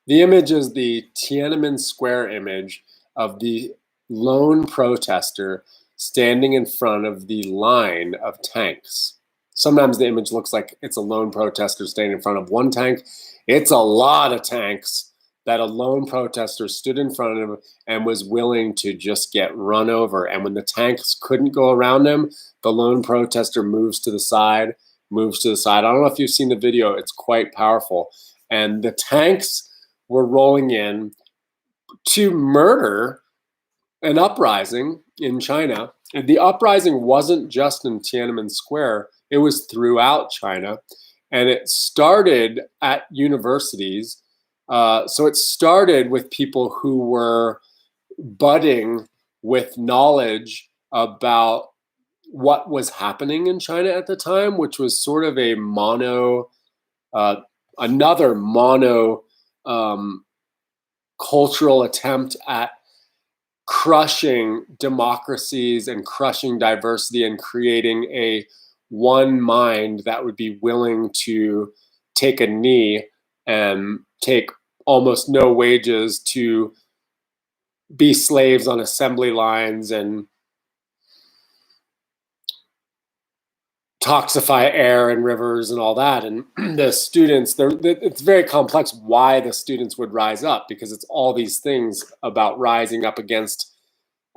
The image is the Tiananmen Square image of the lone protester standing in front of the line of tanks. Sometimes the image looks like it's a lone protester standing in front of one tank. It's a lot of tanks that a lone protester stood in front of him and was willing to just get run over. And when the tanks couldn't go around him, the lone protester moves to the side moves to the side. I don't know if you've seen the video. It's quite powerful. And the tanks were rolling in to murder an uprising in China. And the uprising wasn't just in Tiananmen Square, it was throughout China. And it started at universities. So it started with people who were budding with knowledge about what was happening in China at the time, which was sort of a another mono cultural attempt at crushing democracies and crushing diversity and creating a one mind that would be willing to take a knee and take almost no wages to be slaves on assembly lines and toxify air and rivers and all that. And the students, it's very complex why the students would rise up, because it's all these things about rising up against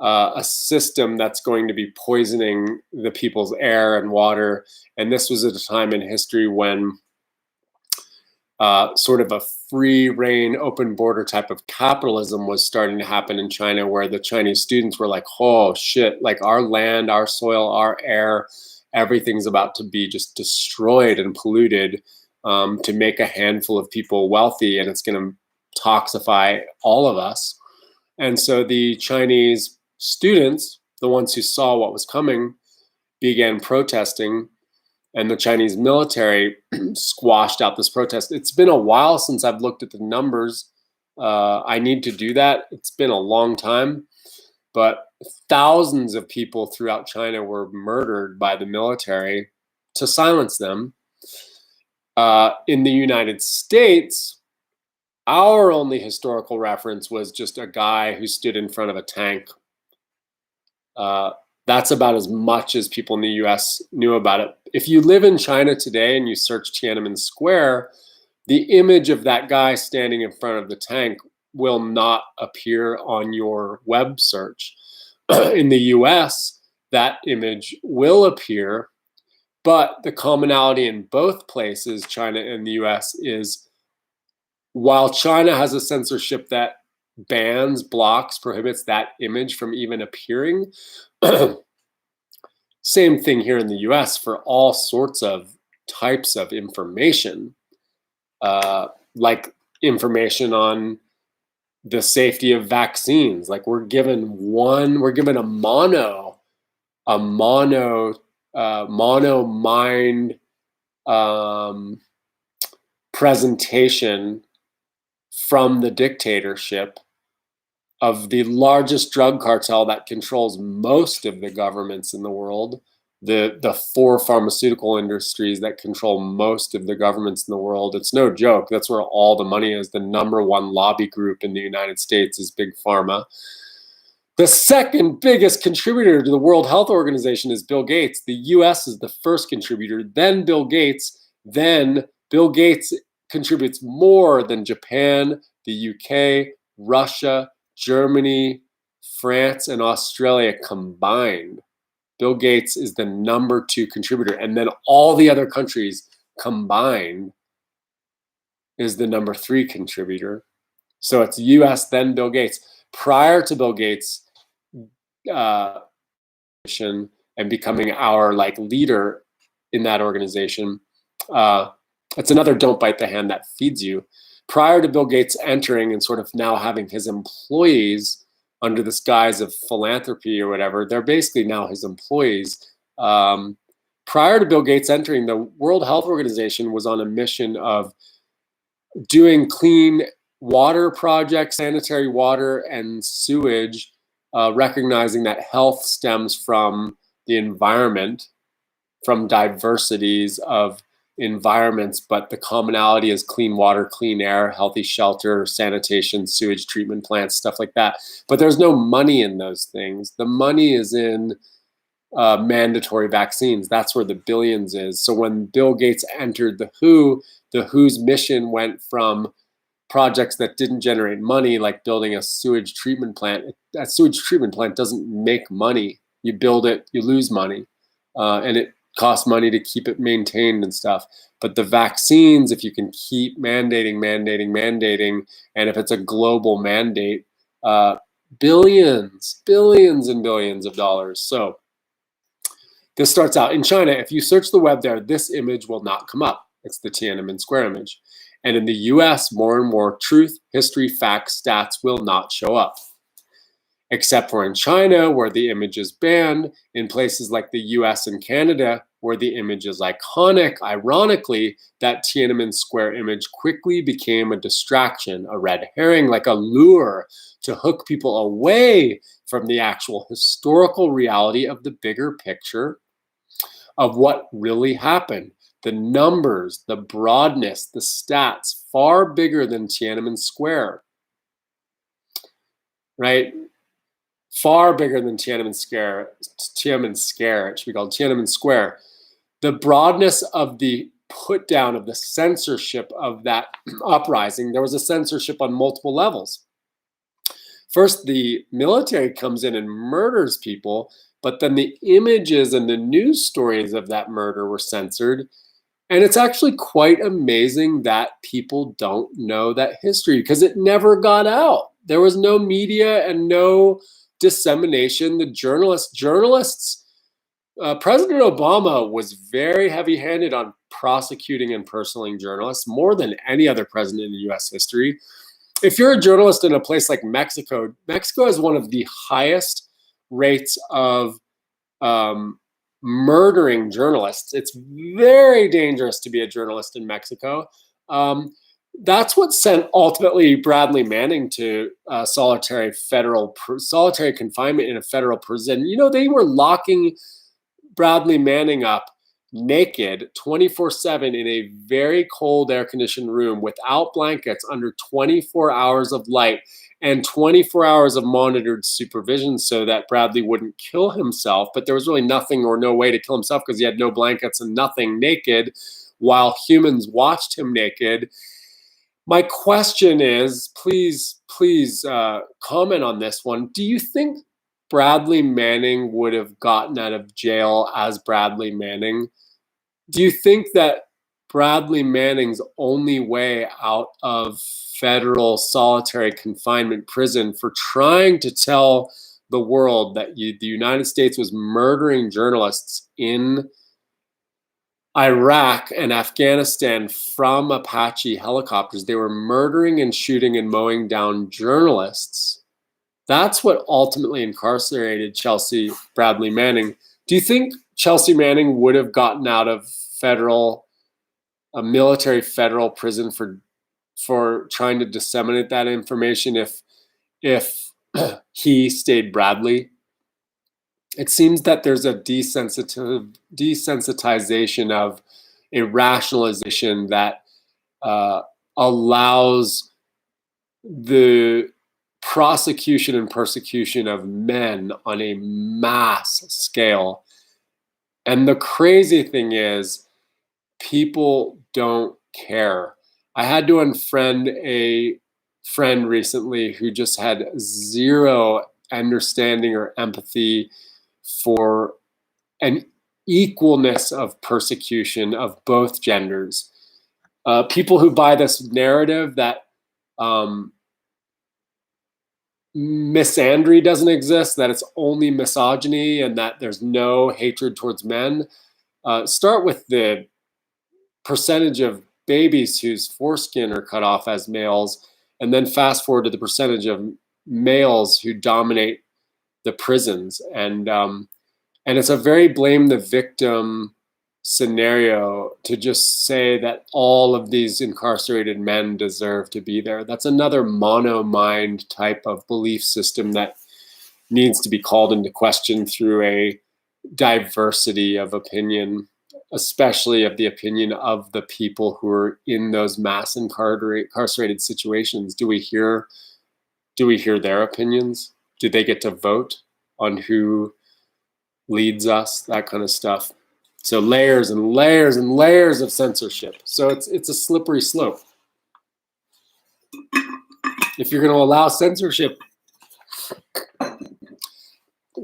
a system that's going to be poisoning the people's air and water. And this was at a time in history when sort of a free reign, open border type of capitalism was starting to happen in China, where the Chinese students were like, oh shit, like our land, our soil, our air, everything's about to be just destroyed and polluted to make a handful of people wealthy, and it's going to toxify all of us. And so the Chinese students, the ones who saw what was coming, began protesting, and the Chinese military squashed out this protest. It's been a while since I've looked at the numbers. I need to do that. It's been a long time, but thousands of people throughout China were murdered by the military to silence them. In the United States, our only historical reference was just a guy who stood in front of a tank. That's about as much as people in the US knew about it. If you live in China today and you search Tiananmen Square, the image of that guy standing in front of the tank will not appear on your web search. In the US, that image will appear, but the commonality in both places, China and the US, is while China has a censorship that bans, blocks, prohibits that image from even appearing, same thing here in the US for all sorts of types of information, like information on the safety of vaccines. Like we're given a mono mind presentation from the dictatorship of the largest drug cartel that controls most of the governments in the world, the four pharmaceutical industries that control most of the governments in the world. It's no joke. That's where all the money is. The number one lobby group in the United States is Big Pharma. The second biggest contributor to the World Health Organization is Bill Gates. The US is the first contributor, then Bill Gates. Then Bill Gates contributes more than Japan, the UK, Russia, Germany, France, and Australia combined. Bill Gates is the number 2 contributor, and then all the other countries combined is the number 3 contributor. So it's US, then Bill Gates. Prior to Bill Gates and becoming our leader in that organization, it's another don't bite the hand that feeds you. Prior to Bill Gates entering and sort of now having his employees under this guise of philanthropy or whatever, they're basically now his employees. Prior to Bill Gates entering, the World Health Organization was on a mission of doing clean water projects, sanitary water and sewage, recognizing that health stems from the environment, from diversities of environments, but the commonality is clean water, clean air, healthy shelter, sanitation, sewage treatment plants, stuff like that. But there's no money in those things. The money is in mandatory vaccines. That's where the billions is. So when Bill Gates entered the WHO's mission went from projects that didn't generate money, like building a sewage treatment plant. That sewage treatment plant doesn't make money. You build it, you lose money. And costs money to keep it maintained and stuff. But the vaccines, if you can keep mandating, and if it's a global mandate, billions and billions of dollars. So this starts out in China. If you search the web there, this image will not come up. It's the Tiananmen Square image. And in the US, more and more truth, history, facts, stats will not show up. Except for in China, where the image is banned, in places like the US and Canada, where the image is iconic. Ironically, that Tiananmen Square image quickly became a distraction, a red herring, like a lure to hook people away from the actual historical reality of the bigger picture of what really happened. The numbers, the broadness, the stats, far bigger than Tiananmen Square, right? Far bigger than Tiananmen Square. It should be called Tiananmen Square. The broadness of the put down of the censorship of that uprising, there was a censorship on multiple levels. First, the military comes in and murders people, but then the images and the news stories of that murder were censored. And it's actually quite amazing that people don't know that history because it never got out. There was no media and no dissemination. The journalists, President Obama was very heavy-handed on prosecuting and personaling journalists, more than any other president in US history. If you're a journalist in a place like Mexico, Mexico has one of the highest rates of murdering journalists. It's very dangerous to be a journalist in Mexico. That's what sent ultimately Bradley Manning to solitary confinement in a federal prison. You know, they were locking Bradley Manning up naked 24/7 in a very cold air-conditioned room without blankets under 24 hours of light and 24 hours of monitored supervision so that Bradley wouldn't kill himself. But there was really nothing or no way to kill himself because he had no blankets and nothing, naked, while humans watched him naked. My question is, please comment on this one. Do you think Bradley Manning would have gotten out of jail as Bradley Manning? Do you think that Bradley Manning's only way out of federal solitary confinement prison for trying to tell the world that the United States was murdering journalists in Iraq and Afghanistan from Apache helicopters? They were murdering and shooting and mowing down journalists. That's what ultimately incarcerated Bradley Manning. Do you think Chelsea Manning would have gotten out of a military federal prison for trying to disseminate that information if he stayed Bradley? It seems that there's a desensitization of a rationalization that allows the prosecution and persecution of men on a mass scale. And the crazy thing is, people don't care. I had to unfriend a friend recently who just had zero understanding or empathy for an equalness of persecution of both genders. People who buy this narrative that misandry doesn't exist, that it's only misogyny, and that there's no hatred towards men. Start with the percentage of babies whose foreskin are cut off as males, and then fast forward to the percentage of males who dominate the prisons. And it's a very blame the victim scenario to just say that all of these incarcerated men deserve to be there. That's another mono mind type of belief system that needs to be called into question through a diversity of opinion, especially of the opinion of the people who are in those mass incarcerated situations. Do we hear their opinions? Do they get to vote on who leads us? That kind of stuff. So layers and layers and layers of censorship. So it's a slippery slope. If you're going to allow censorship,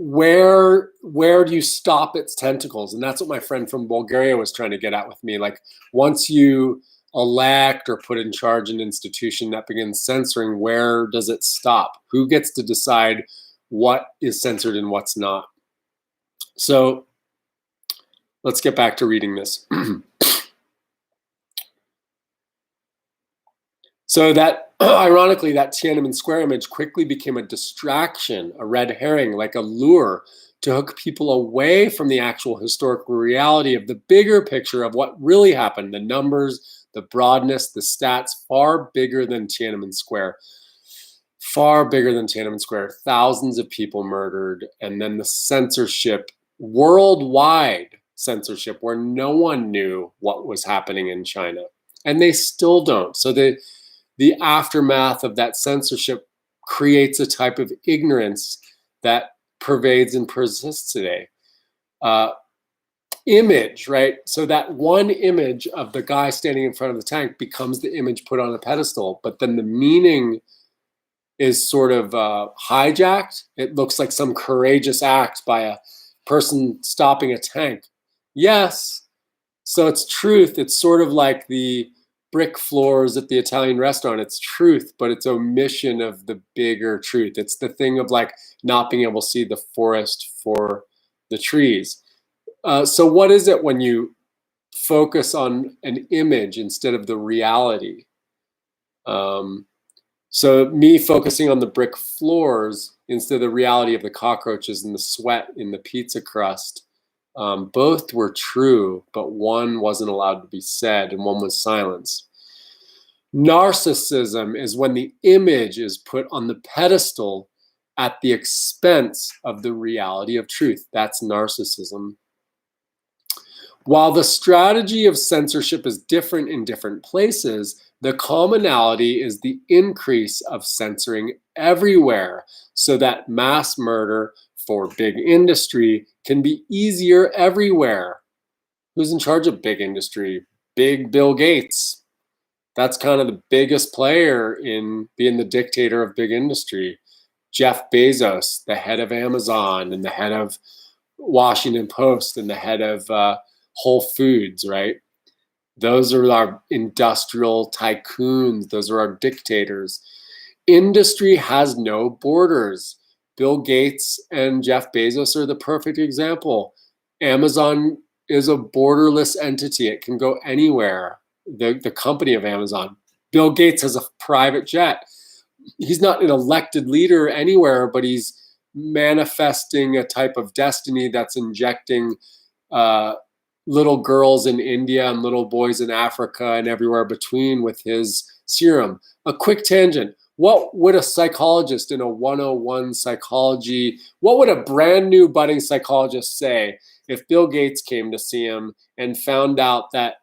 where do you stop its tentacles? And that's what my friend from Bulgaria was trying to get at with me. Like, once you elect or put in charge an institution that begins censoring, where does it stop? Who gets to decide what is censored and what's not? So let's get back to reading this. So that, ironically, that Tiananmen Square image quickly became a distraction, a red herring, like a lure to hook people away from the actual historical reality of the bigger picture of what really happened, the numbers, the broadness, the stats, far bigger than Tiananmen Square. Far bigger than Tiananmen Square. Thousands of people murdered, and then the censorship, worldwide censorship, where no one knew what was happening in China. And they still don't. So the aftermath of that censorship creates a type of ignorance that pervades and persists today. Image, right? So that one image of the guy standing in front of the tank becomes the image put on a pedestal, but then the meaning is sort of hijacked. It looks like some courageous act by a person stopping a tank. Yes, so it's truth. It's sort of like the brick floors at the Italian restaurant. It's truth, but it's omission of the bigger truth. It's the thing of like not being able to see the forest for the trees. So what is it when you focus on an image instead of the reality? So me focusing on the brick floors instead of the reality of the cockroaches and the sweat in the pizza crust, both were true, but one wasn't allowed to be said and one was silenced. Narcissism is when the image is put on the pedestal at the expense of the reality of truth. That's narcissism. While the strategy of censorship is different in different places, the commonality is the increase of censoring everywhere so that mass murder for big industry can be easier everywhere. Who's in charge of big industry? Big Bill Gates. That's kind of the biggest player in being the dictator of big industry. Jeff Bezos, the head of Amazon and the head of Washington Post and the head of Whole Foods, right? Those are our industrial tycoons. Those are our dictators. Industry has no borders. Bill Gates and Jeff Bezos are the perfect example. Amazon is a borderless entity. It can go anywhere. The company of Amazon. Bill Gates has a private jet. He's not an elected leader anywhere, but he's manifesting a type of destiny that's injecting little girls in India and little boys in Africa and everywhere between with his serum. A quick tangent. What would a psychologist in a 101 psychology, what would a brand new budding psychologist say if Bill Gates came to see him and found out that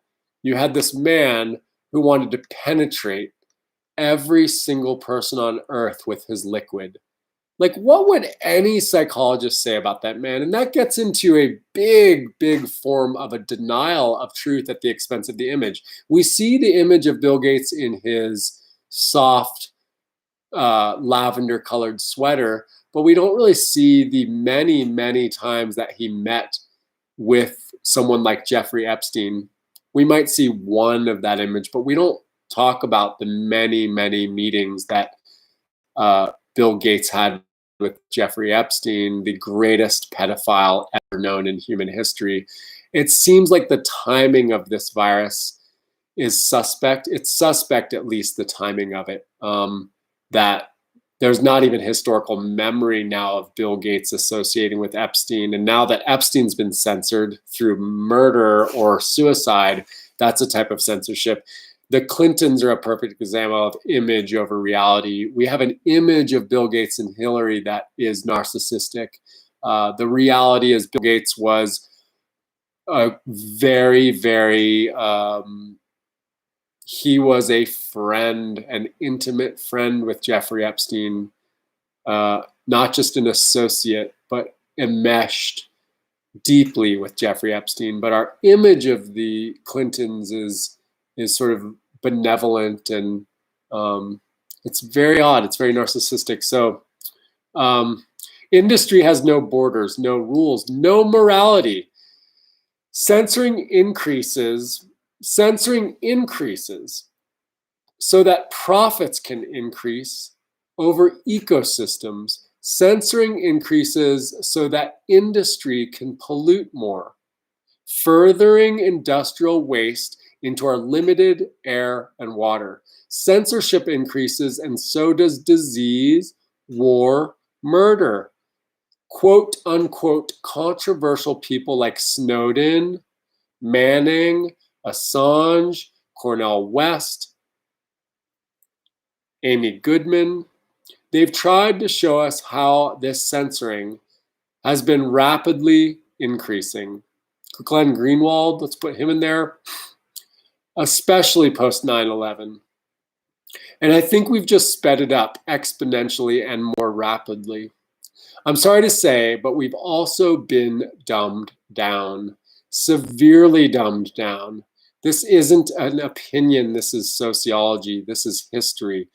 you had this man who wanted to penetrate every single person on earth with his liquid? Like, what would any psychologist say about that man? And that gets into a big, big form of a denial of truth at the expense of the image. We see the image of Bill Gates in his soft, lavender colored sweater, but we don't really see the many, many times that he met with someone like Jeffrey Epstein. We might see one of that image, but we don't talk about the many, many meetings that Bill Gates had with Jeffrey Epstein, the greatest pedophile ever known in human history. It seems like the timing of this virus is suspect. It's suspect, at least the timing of it, that there's not even historical memory now of Bill Gates associating with Epstein. And now that Epstein's been censored through murder or suicide, that's a type of censorship. The Clintons are a perfect example of image over reality. We have an image of Bill Gates and Hillary that is narcissistic. The reality is Bill Gates was a very, very, he was a friend, an intimate friend with Jeffrey Epstein, not just an associate, but enmeshed deeply with Jeffrey Epstein. But our image of the Clintons is sort of benevolent, and it's very odd. It's very narcissistic. So Industry has no borders, no rules, no morality. Censoring increases so that profits can increase over ecosystems. Censoring increases so that industry can pollute more, furthering industrial waste into our limited air and water. Censorship increases, and so does disease, war, murder. Quote unquote controversial people like Snowden, Manning, Assange, Cornel West, Amy Goodman, they've tried to show us how this censoring has been rapidly increasing. Glenn Greenwald, let's put him in there, especially post 9/11. And I think we've just sped it up exponentially and more rapidly. I'm sorry to say, but we've also been dumbed down, severely dumbed down. This isn't an opinion, this is sociology, this is history.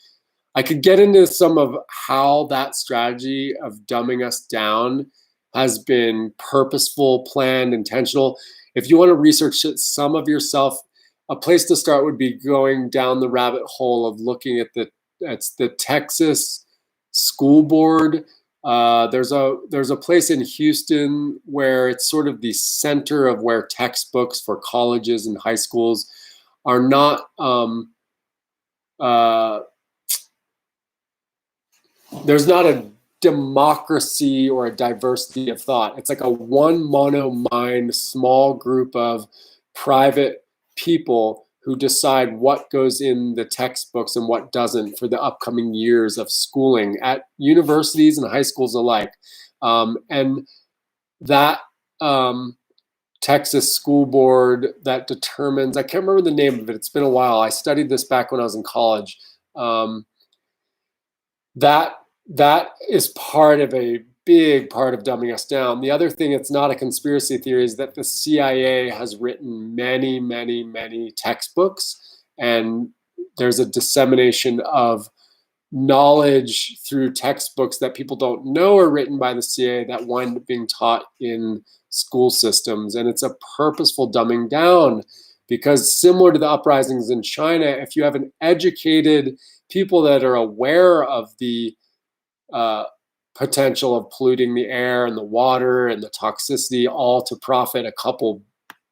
I could get into some of how that strategy of dumbing us down has been purposeful, planned, intentional. If you want to research it some of yourself, a place to start would be going down the rabbit hole of looking at the Texas school board. There's a place in Houston where it's sort of the center of where textbooks for colleges and high schools are not there's not a democracy or a diversity of thought. It's like a one mono mind, small group of private people who decide what goes in the textbooks and what doesn't for the upcoming years of schooling at universities and high schools alike. And that Texas school board that determines, I can't remember the name of it, it's been a while. I studied this back when I was in college. That is part of a big part of dumbing us down. The other thing, it's not a conspiracy theory, is that the CIA has written many, many, many textbooks, and there's a dissemination of knowledge through textbooks that people don't know are written by the CIA that wind up being taught in school systems. And it's a purposeful dumbing down, because similar to the uprisings in China, if you have an educated people that are aware of the potential of polluting the air and the water and the toxicity, all to profit a couple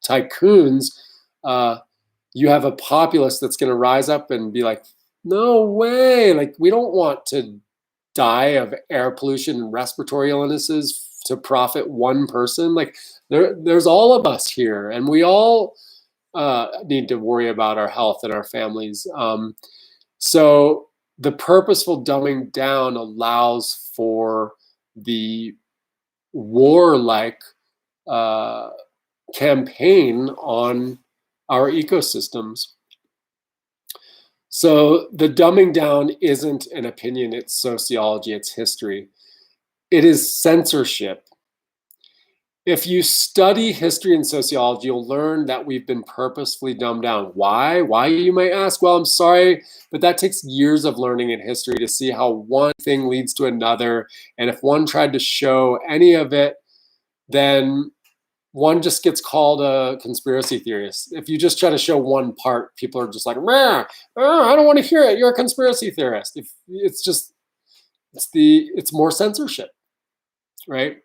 tycoons, you have a populace that's going to rise up and be like, no way, like we don't want to die of air pollution and respiratory illnesses to profit one person. Like there's all of us here, and we all need to worry about our health and our families. So the purposeful dumbing down allows for the war-like campaign on our ecosystems. So the dumbing down isn't an opinion, it's sociology, it's history. It is censorship. If you study history and sociology, you'll learn that we've been purposefully dumbed down. Why? Why, you might ask? Well, I'm sorry, but that takes years of learning in history to see how one thing leads to another. And if one tried to show any of it, then one just gets called a conspiracy theorist. If you just try to show one part, people are just like, I don't want to hear it. You're a conspiracy theorist. If it's more censorship, right?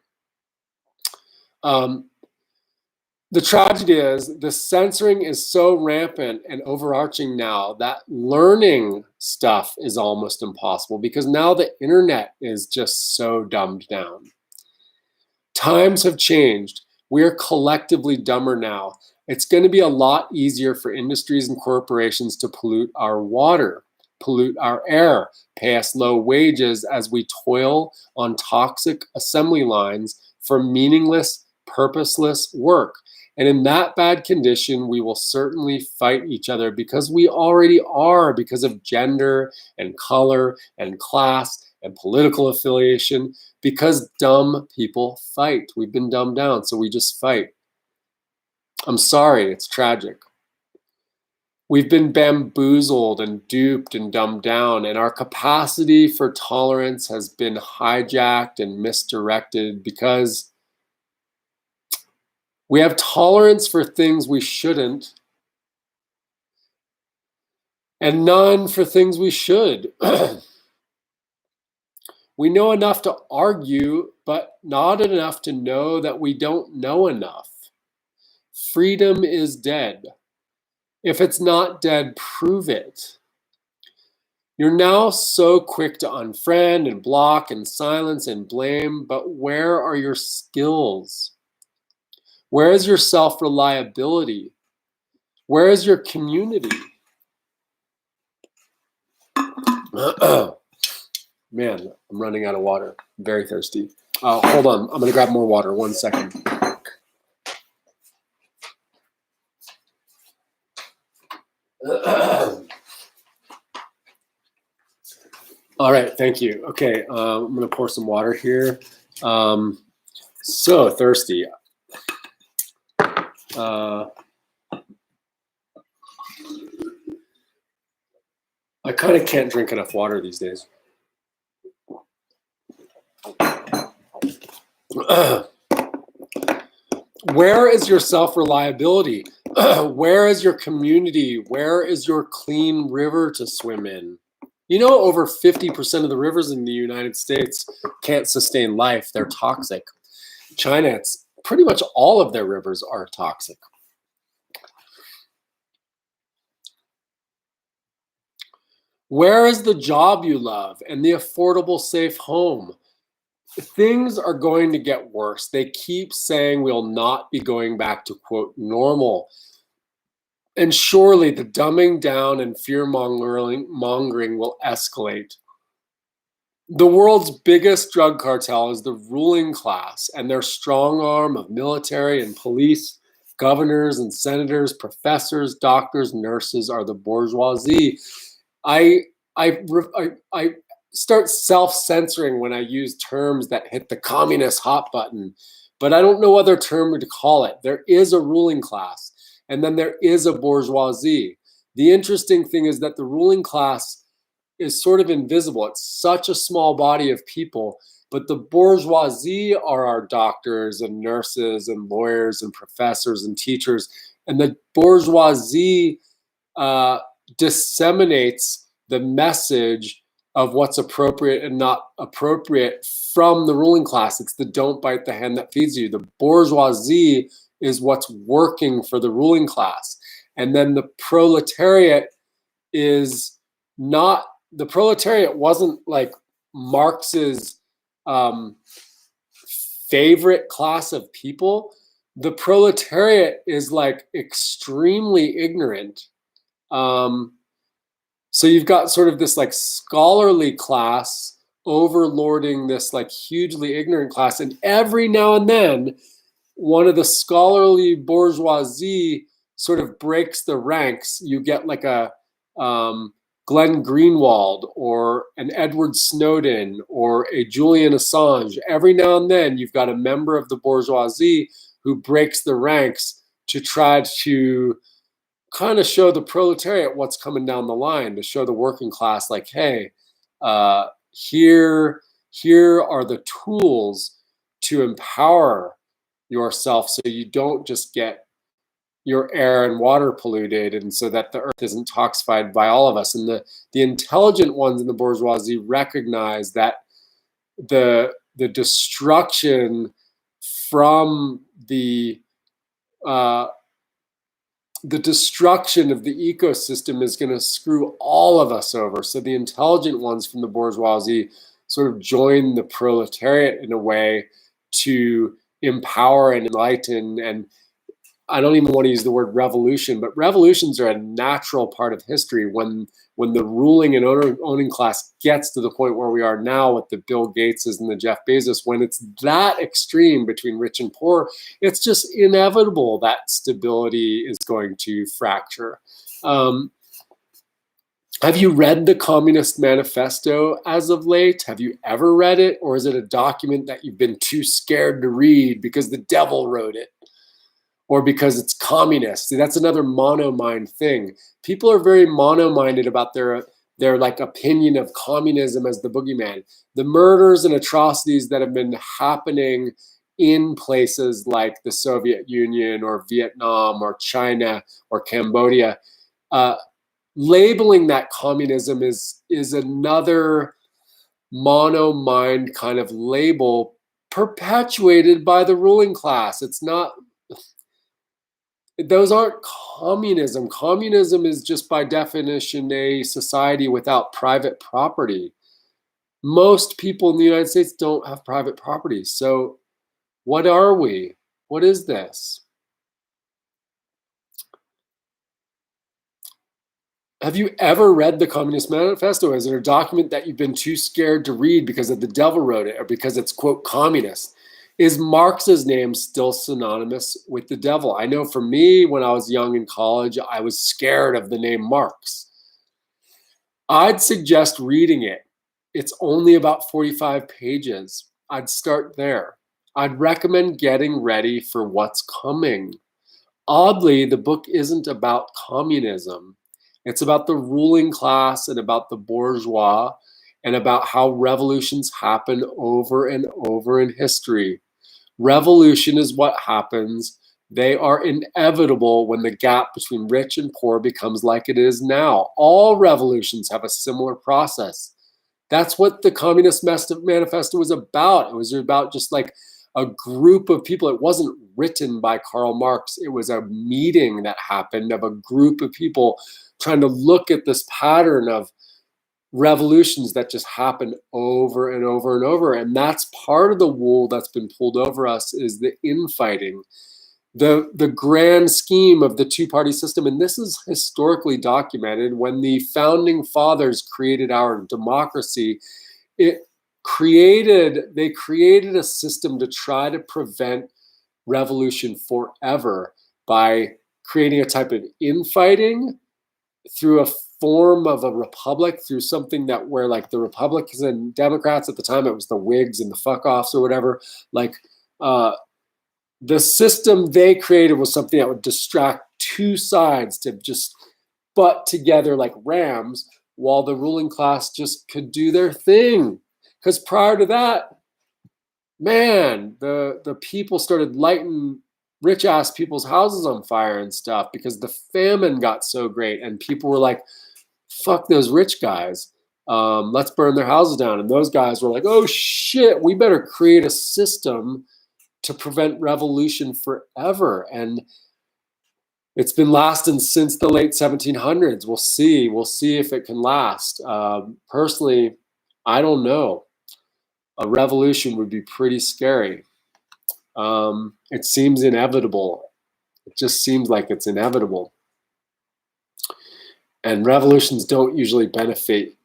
The tragedy is the censoring is so rampant and overarching now that learning stuff is almost impossible, because now the internet is just so dumbed down. Times have changed. We're collectively dumber now. It's going to be a lot easier for industries and corporations to pollute our water, pollute our air, pay us low wages as we toil on toxic assembly lines for meaningless, purposeless work. And in that bad condition, we will certainly fight each other, because we already are, because of gender and color and class and political affiliation, because dumb people fight. We've been dumbed down, so we just fight. I'm sorry, it's tragic. We've been bamboozled and duped and dumbed down, and our capacity for tolerance has been hijacked and misdirected because we have tolerance for things we shouldn't and none for things we should. We know enough to argue, but not enough to know that we don't know enough. Freedom is dead. If it's not dead, prove it. You're now so quick to unfriend and block and silence and blame, but where are your skills? Where is your self-reliability? Where is your community? Man, I'm running out of water. I'm very thirsty. Hold on. I'm going to grab more water. 1 second. All right. Thank you. Okay. I'm going to pour some water here. So thirsty. I kind of can't drink enough water these days. Where is your self-reliability? Where is your community? Where is your clean river to swim in? You know, over 50% of the rivers in the United States can't sustain life. They're toxic. China, it's pretty much all of their rivers are toxic. Where is the job you love and the affordable, safe home? Things are going to get worse. They keep saying we'll not be going back to, quote, normal. And surely the dumbing down and fear-mongering will escalate. The world's biggest drug cartel is the ruling class and their strong arm of military and police, governors and senators, professors, doctors, nurses are the bourgeoisie. I start self-censoring when I use terms that hit the communist hot button, but I don't know other term to call it. There is a ruling class, and then there is a bourgeoisie. The interesting thing is that the ruling class is sort of invisible. It's such a small body of people, but the bourgeoisie are our doctors and nurses and lawyers and professors and teachers, and the bourgeoisie disseminates the message of what's appropriate and not appropriate from the ruling class. It's the don't bite the hand that feeds you. The bourgeoisie is what's working for the ruling class. And then the proletariat is not, the proletariat wasn't like Marx's favorite class of people. The proletariat is like extremely ignorant. So you've got sort of this like scholarly class overlording this like hugely ignorant class. And every now and then, one of the scholarly bourgeoisie sort of breaks the ranks. You get like a Glenn Greenwald or an Edward Snowden or a Julian Assange. Every now and then, you've got a member of the bourgeoisie who breaks the ranks to try to kind of show the proletariat what's coming down the line, to show the working class like, hey, here are the tools to empower yourself so you don't just get your air and water polluted, and so that the earth isn't toxified by all of us. And the intelligent ones in the bourgeoisie recognize that the destruction from the destruction of the ecosystem is going to screw all of us over. So the intelligent ones from the bourgeoisie sort of join the proletariat in a way to empower and enlighten. And I don't even want to use the word revolution, but revolutions are a natural part of history. When the ruling and owning class gets to the point where we are now with the Bill Gateses and the Jeff Bezos, when it's that extreme between rich and poor, it's just inevitable that stability is going to fracture. Have you read the Communist Manifesto as of late? Have you ever read it? Or is it a document that you've been too scared to read because the devil wrote it? or because it's communist. See, that's another mono-mind thing. People are very mono-minded about their like opinion of communism as the boogeyman. The murders and atrocities that have been happening in places like the Soviet Union or Vietnam or China or Cambodia, uh, labeling that communism is another mono-mind kind of label perpetuated by the ruling class. It's not, those aren't communism. Communism is just by definition a society without private property. Most people in the United States don't have private property. So what are we? What is this? Have you ever read the Communist Manifesto? Is it a document that you've been too scared to read because the devil wrote it or because it's, quote, communist? Is Marx's name still synonymous with the devil? I know for me, when I was young in college, I was scared of the name Marx. I'd suggest reading it. It's only about 45 pages. I'd start there. I'd recommend getting ready for what's coming. Oddly, the book isn't about communism. It's about the ruling class and about the bourgeois and about how revolutions happen over and over in history. Revolution is what happens. They are inevitable when the gap between rich and poor becomes like it is now. All revolutions have a similar process. That's what the Communist Manifesto was about. It was about just like a group of people. It wasn't written by Karl Marx. It was a meeting that happened of a group of people trying to look at this pattern of revolutions that just happen over and over and over. And that's part of the wool that's been pulled over us, is the infighting, the grand scheme of the two-party system. And this is historically documented. When the founding fathers created our democracy, they created a system to try to prevent revolution forever by creating a type of infighting through a form of a republic, through something that where like the Republicans and Democrats at the time, it was the Whigs and the fuck-offs or whatever, like the system they created was something that would distract two sides to just butt together like rams while the ruling class just could do their thing. Because prior to that, man, the people started lighting rich ass people's houses on fire and stuff because the famine got so great and people were like, fuck those rich guys. Let's burn their houses down. And those guys were like, oh shit, we better create a system to prevent revolution forever. And it's been lasting since the late 1700s. We'll see. We'll see if it can last. Personally, I don't know. A revolution would be pretty scary. It seems inevitable. It just seems like it's inevitable. And revolutions don't usually benefit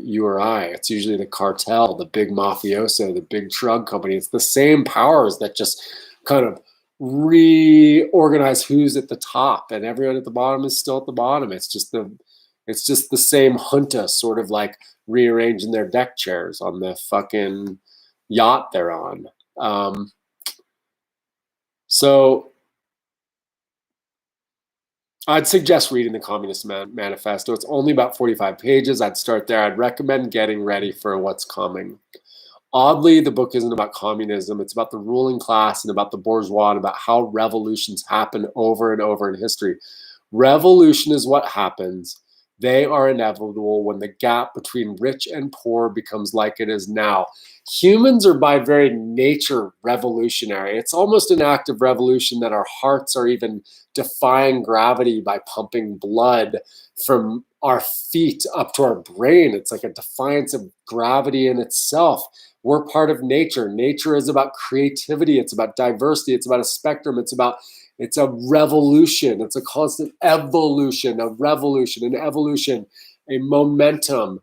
you or I. It's usually the cartel, the big mafioso, the big drug company. It's the same powers that just kind of reorganize who's at the top, and everyone at the bottom is still at the bottom. It's just the same junta sort of like rearranging their deck chairs on the fucking yacht they're on. So I'd suggest reading the Communist Manifesto. It's only about 45 pages. I'd start there. I'd recommend getting ready for what's coming. Oddly, the book isn't about communism. It's about the ruling class and about the bourgeois and about how revolutions happen over and over in history. Revolution is what happens. They are inevitable when the gap between rich and poor becomes like it is now. Humans are by very nature revolutionary. It's almost an act of revolution that our hearts are even defying gravity by pumping blood from our feet up to our brain. It's like a defiance of gravity in itself. We're part of nature. Nature is about creativity. It's about diversity. It's about a spectrum. It's a revolution. It's a constant evolution, a revolution, an evolution, a momentum.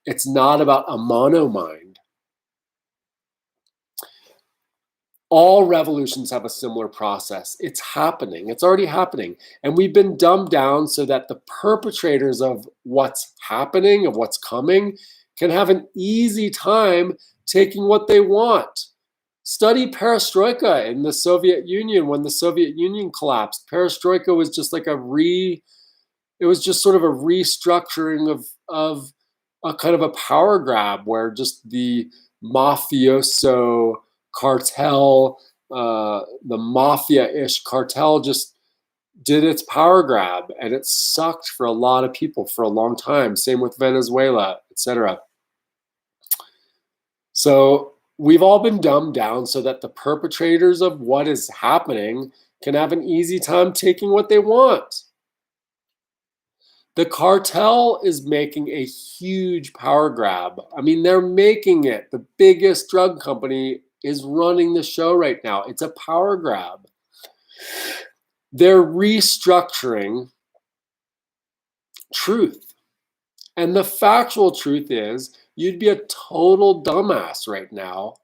It's not about a mono-mind. All revolutions have a similar process. It's happening. It's already happening. And we've been dumbed down so that the perpetrators of what's happening, of what's coming, can have an easy time taking what they want. Study perestroika in the Soviet Union. When the Soviet Union collapsed, perestroika was just like it was just sort of a restructuring of a kind of a power grab where just the mafioso cartel, the mafia-ish cartel just did its power grab, and it sucked for a lot of people for a long time. Same with Venezuela, etc. So we've all been dumbed down so that the perpetrators of what is happening can have an easy time taking what they want. The cartel is making a huge power grab. I mean, they're making it. The biggest drug company is running the show right now. It's a power grab. They're restructuring truth. And the factual truth is, you'd be a total dumbass right now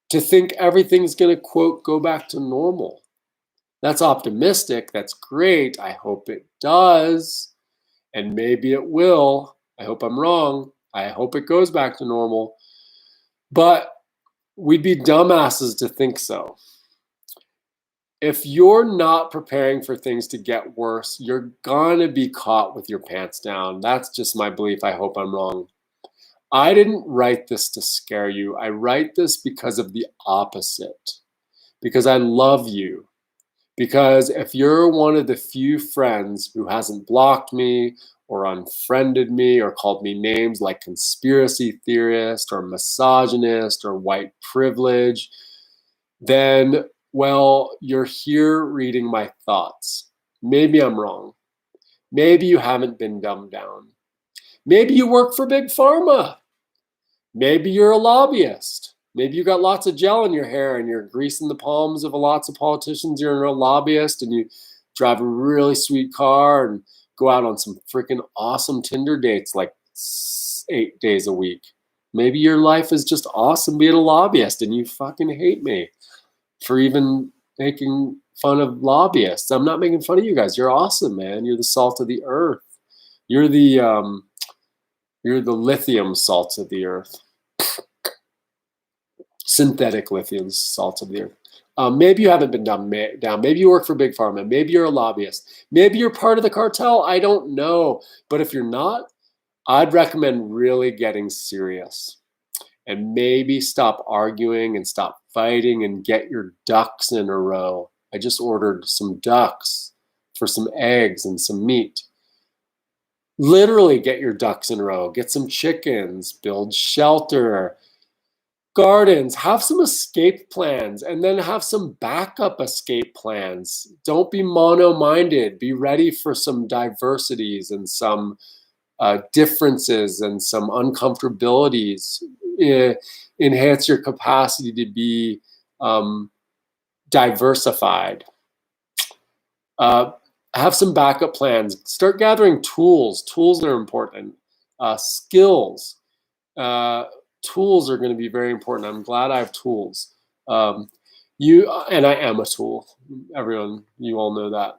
to think everything's going to, quote, go back to normal. That's optimistic. That's great. I hope it does. And maybe it will. I hope I'm wrong. I hope it goes back to normal. But we'd be dumbasses to think so. If you're not preparing for things to get worse, you're gonna be caught with your pants down. That's just my belief. I hope I'm wrong. I didn't write this to scare you. I write this because of the opposite. Because I love you. Because if you're one of the few friends who hasn't blocked me or unfriended me or called me names like conspiracy theorist or misogynist or white privilege, then, well, you're here reading my thoughts. Maybe I'm wrong. Maybe you haven't been dumbed down. Maybe you work for Big Pharma. Maybe you're a lobbyist. Maybe you got lots of gel in your hair and you're greasing the palms of lots of politicians. You're a real lobbyist and you drive a really sweet car and go out on some freaking awesome Tinder dates like 8 days a week. Maybe your life is just awesome being a lobbyist and you fucking hate me for even making fun of lobbyists. I'm not making fun of you guys. You're awesome, man. You're the salt of the earth. You're the lithium salts of the earth. Synthetic lithium salts of the earth. Maybe you haven't been down. Maybe you work for Big Pharma. Maybe you're a lobbyist. Maybe you're part of the cartel. I don't know. But if you're not, I'd recommend really getting serious and maybe stop arguing and stop fighting and get your ducks in a row. I just ordered some ducks for some eggs and some meat. Literally get your ducks in a row. Get some chickens, build shelter, gardens, have some escape plans, and then have some backup escape plans. Don't be mono-minded. Be ready for some diversities and some differences and some uncomfortabilities. Enhance your capacity to be diversified. Have some backup plans. Start gathering tools. Tools are important. Skills. Tools are going to be very important. I'm glad I have tools. And I am a tool. Everyone, you all know that.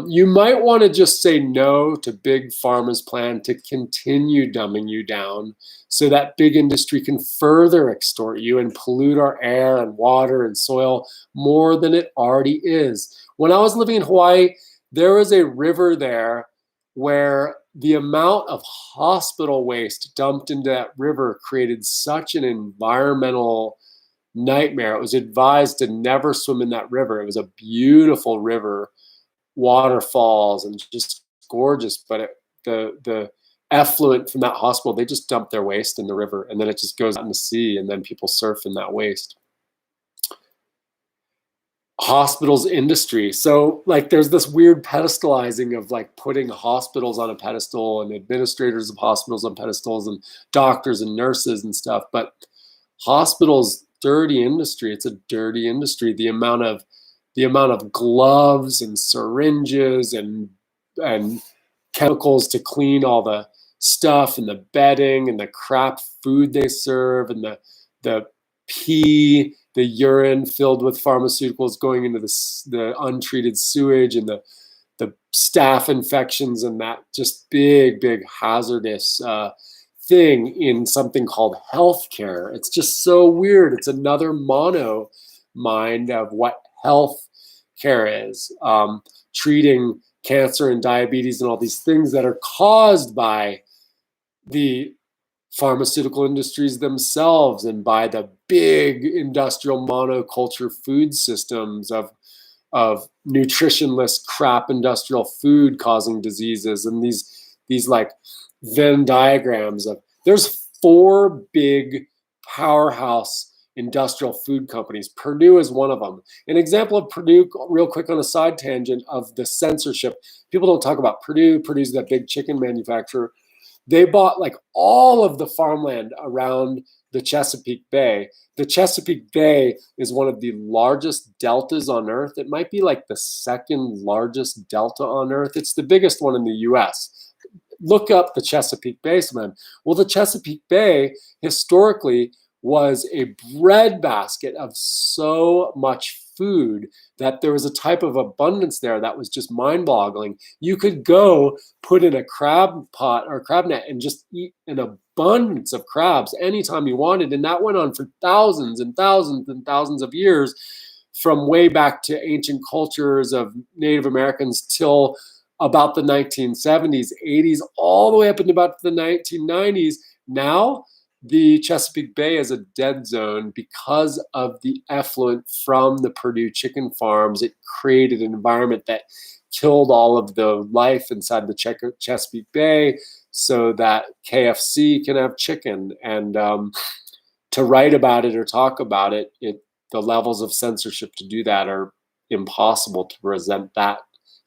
You might want to just say no to Big Pharma's plan to continue dumbing you down so that big industry can further extort you and pollute our air and water and soil more than it already is. When I was living in Hawaii, there was a river there where the amount of hospital waste dumped into that river created such an environmental nightmare. It was advised to never swim in that river. It was a beautiful river, waterfalls, and just gorgeous. But the effluent from that hospital, they just dump their waste in the river, and then it just goes out in the sea, and then people surf in that waste. Hospitals industry. So like there's this weird pedestalizing of like putting hospitals on a pedestal and administrators of hospitals on pedestals and doctors and nurses and stuff. But hospitals, dirty industry. It's a dirty industry. The amount of gloves and syringes and chemicals to clean all the stuff and the bedding and the crap food they serve and the pee, the urine filled with pharmaceuticals going into the untreated sewage and the staph infections and that just big hazardous thing in something called healthcare. It's just so weird. It's another mono mind of what health care is, treating cancer and diabetes and all these things that are caused by the pharmaceutical industries themselves and by the big industrial monoculture food systems of nutritionless crap industrial food causing diseases. And these like Venn diagrams of, there's 4 big powerhouse industrial food companies. Purdue is one of them. An example of Purdue, real quick on a side tangent of the censorship. People don't talk about Purdue. Purdue's that big chicken manufacturer. They bought like all of the farmland around the Chesapeake Bay. The Chesapeake Bay is one of the largest deltas on Earth. It might be like the 2nd largest delta on Earth. It's the biggest one in the US. Look up the Chesapeake Bay, man. Well, the Chesapeake Bay historically was a breadbasket of so much food that there was a type of abundance there that was just mind-boggling. You could go put in a crab pot or crab net and just eat an abundance of crabs anytime you wanted. And that went on for thousands and thousands and thousands of years, from way back to ancient cultures of Native Americans till about the 1970s, 80s, all the way up into about the 1990s. Now, the Chesapeake Bay is a dead zone because of the effluent from the Purdue chicken farms. It created an environment that killed all of the life inside the Chesapeake Bay so that KFC can have chicken. And to write about it or talk about it, the levels of censorship to do that are impossible to present that.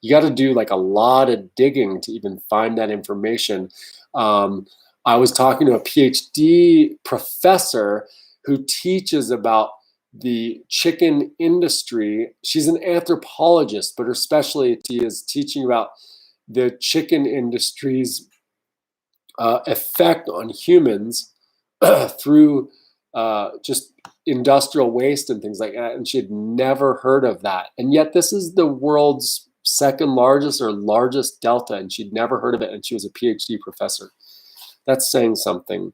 You got to do like a lot of digging to even find that information. I was talking to a PhD professor who teaches about the chicken industry. She's an anthropologist, but her specialty is teaching about the chicken industry's effect on humans through just industrial waste and things like that. And she had never heard of that. And yet this is the world's 2nd largest or largest delta, and she'd never heard of it. And she was a PhD professor. That's saying something.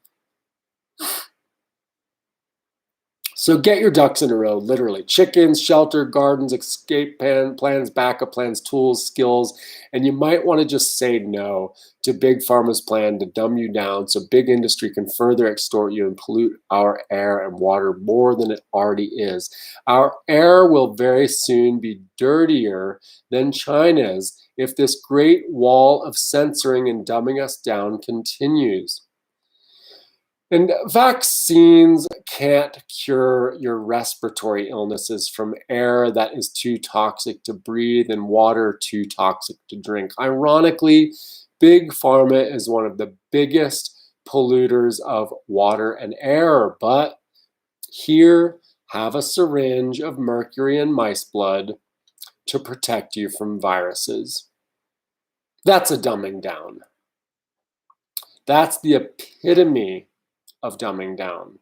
So get your ducks in a row, literally. Chickens, shelter, gardens, escape plans, backup plans, tools, skills. And you might want to just say no to Big Pharma's plan to dumb you down so big industry can further extort you and pollute our air and water more than it already is. Our air will very soon be dirtier than China's if this great wall of censoring and dumbing us down continues. And vaccines can't cure your respiratory illnesses from air that is too toxic to breathe and water too toxic to drink. Ironically, Big Pharma is one of the biggest polluters of water and air. But here, have a syringe of mercury and mice blood to protect you from viruses. That's a dumbing down. That's the epitome of dumbing down.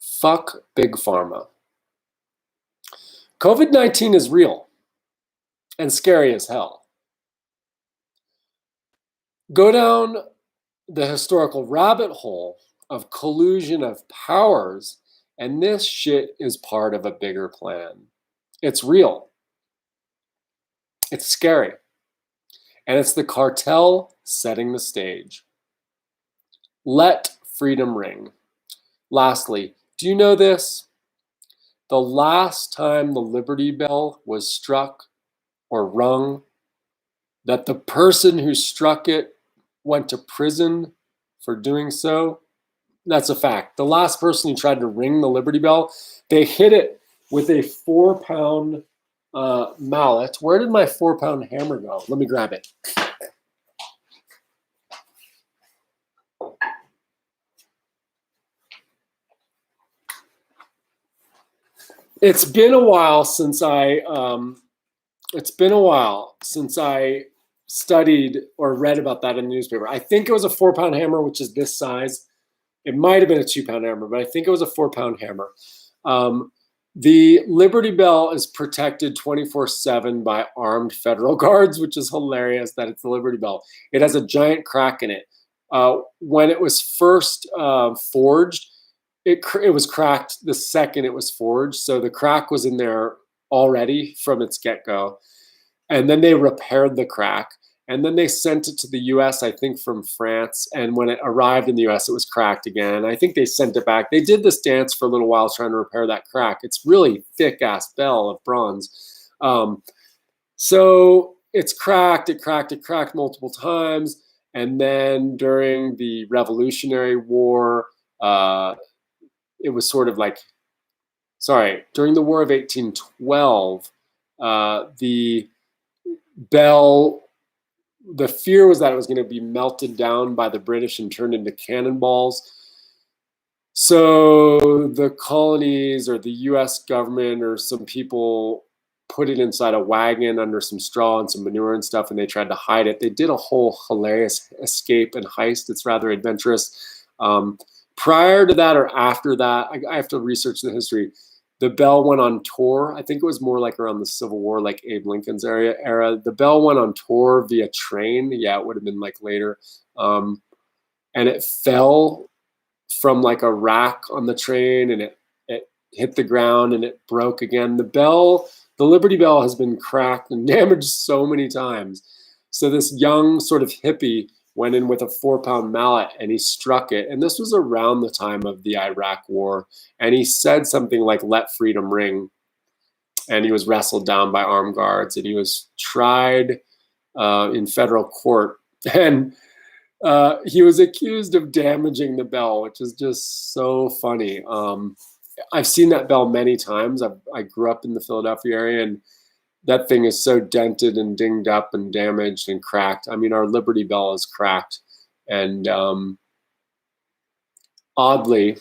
Fuck Big Pharma. COVID-19 is real and scary as hell. Go down the historical rabbit hole of collusion of powers, and this shit is part of a bigger plan. It's real. It's scary. And it's the cartel setting the stage. Let freedom ring. Lastly, do you know this? The last time the Liberty Bell was struck or rung, that the person who struck it went to prison for doing so? That's a fact. The last person who tried to ring the Liberty Bell, they hit it with a 4-pound mallet. Where did my 4-pound hammer go? Let me grab it. It's been a while since I studied or read about that in the newspaper. I think it was a 4-pound hammer, which is this size. It might have been a 2-pound hammer, but I think it was a 4-pound hammer. The Liberty Bell is protected 24/7 by armed federal guards, which is hilarious that it's the Liberty Bell. It has a giant crack in it. When it was first forged, it was cracked the second it was forged. So the crack was in there already from its get-go. And then they repaired the crack. And then they sent it to the US, I think from France. And when it arrived in the US, it was cracked again. I think they sent it back. They did this dance for a little while trying to repair that crack. It's really thick ass bell of bronze. So it's cracked, it cracked multiple times. And then during the Revolutionary War, it was sort of like, during the War of 1812, the bell, the fear was that it was going to be melted down by the British and turned into cannonballs. So the colonies or the US government or some people put it inside a wagon under some straw and some manure and stuff, and they tried to hide it. They did a whole hilarious escape and heist. It's rather adventurous. Prior to that or after that, I have to research the history. The bell went on tour. I think it was more like around the Civil War, like Abe Lincoln's era. The bell went on tour via train. Yeah, it would have been like later. And it fell from like a rack on the train, and it hit the ground and it broke again. The Liberty Bell has been cracked and damaged so many times. So this young sort of hippie went in with a 4-pound mallet and he struck it. And this was around the time of the Iraq War. And he said something like, "Let freedom ring." And he was wrestled down by armed guards, and he was tried in federal court. And he was accused of damaging the bell, which is just so funny. I've seen that bell many times. I grew up in the Philadelphia area, and that thing is so dented and dinged up and damaged and cracked. I mean, our Liberty Bell is cracked. And oddly,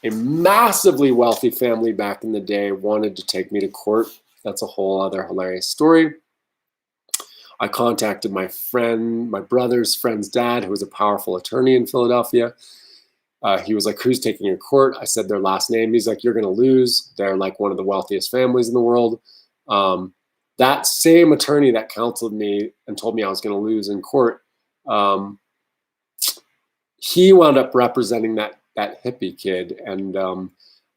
a massively wealthy family back in the day wanted to take me to court. That's a whole other hilarious story. I contacted my brother's friend's dad, who was a powerful attorney in Philadelphia. He was like, "Who's taking your court?" I said their last name. He's like, "You're going to lose. They're like one of the wealthiest families in the world." That same attorney that counseled me and told me I was going to lose in court, he wound up representing that hippie kid. And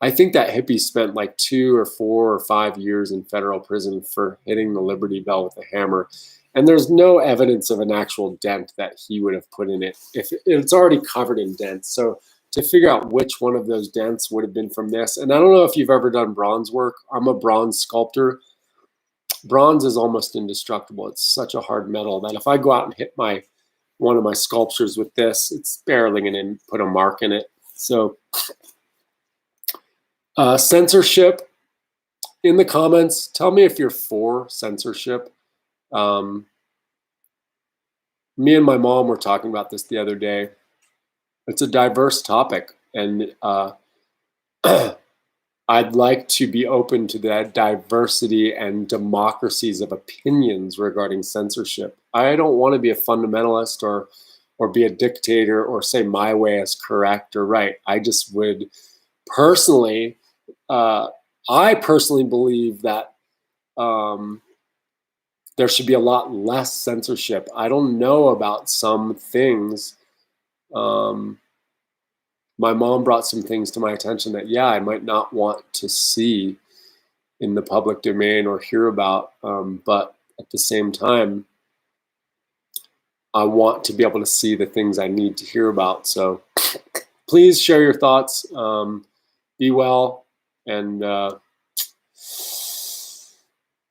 I think that hippie spent like 2 or 4 or 5 years in federal prison for hitting the Liberty Bell with a hammer. And there's no evidence of an actual dent that he would have put in it. If it's already covered in dents. So to figure out which one of those dents would have been from this. And I don't know if you've ever done bronze work. I'm a bronze sculptor. Bronze is almost indestructible. It's such a hard metal that if I go out and hit one of my sculptures with this, it's barely going to put a mark in it. So censorship, in the comments, tell me if you're for censorship. Me and my mom were talking about this the other day. It's a diverse topic, and I'd like to be open to that diversity and democracies of opinions regarding censorship. I don't want to be a fundamentalist or be a dictator or say my way is correct or right. I just would personally, I personally believe that there should be a lot less censorship. I don't know about some things. My mom brought some things to my attention that, yeah, I might not want to see in the public domain or hear about. But at the same time, I want to be able to see the things I need to hear about. So please share your thoughts. Be well. And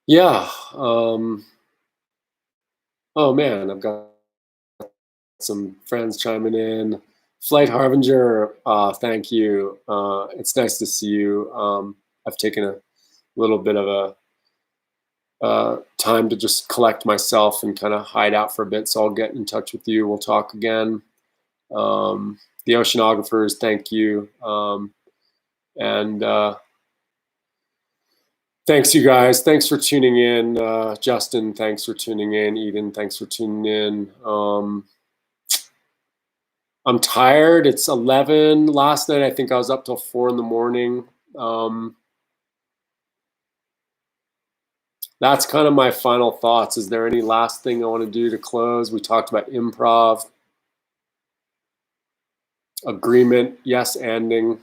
yeah. Oh, man, I've got some friends chiming in. Flight Harbinger, thank you. It's nice to see you. I've taken a little bit of a time to just collect myself and kind of hide out for a bit, so I'll get in touch with you. We'll talk again. The oceanographers, thank you. And thanks, you guys. Thanks for tuning in. Justin, thanks for tuning in. Eden, thanks for tuning in. I'm tired. It's 11. Last night, I think I was up till 4 in the morning. That's kind of my final thoughts. Is there any last thing I want to do to close? We talked about improv. Agreement, yes, anding.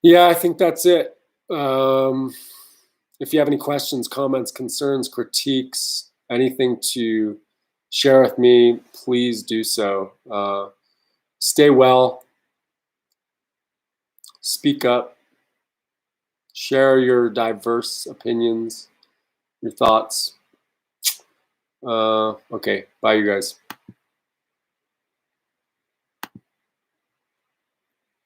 Yeah, I think that's it. If you have any questions, comments, concerns, critiques, anything to share with me, please do so. Stay well, speak up, share your diverse opinions, your thoughts. Okay, bye, you guys.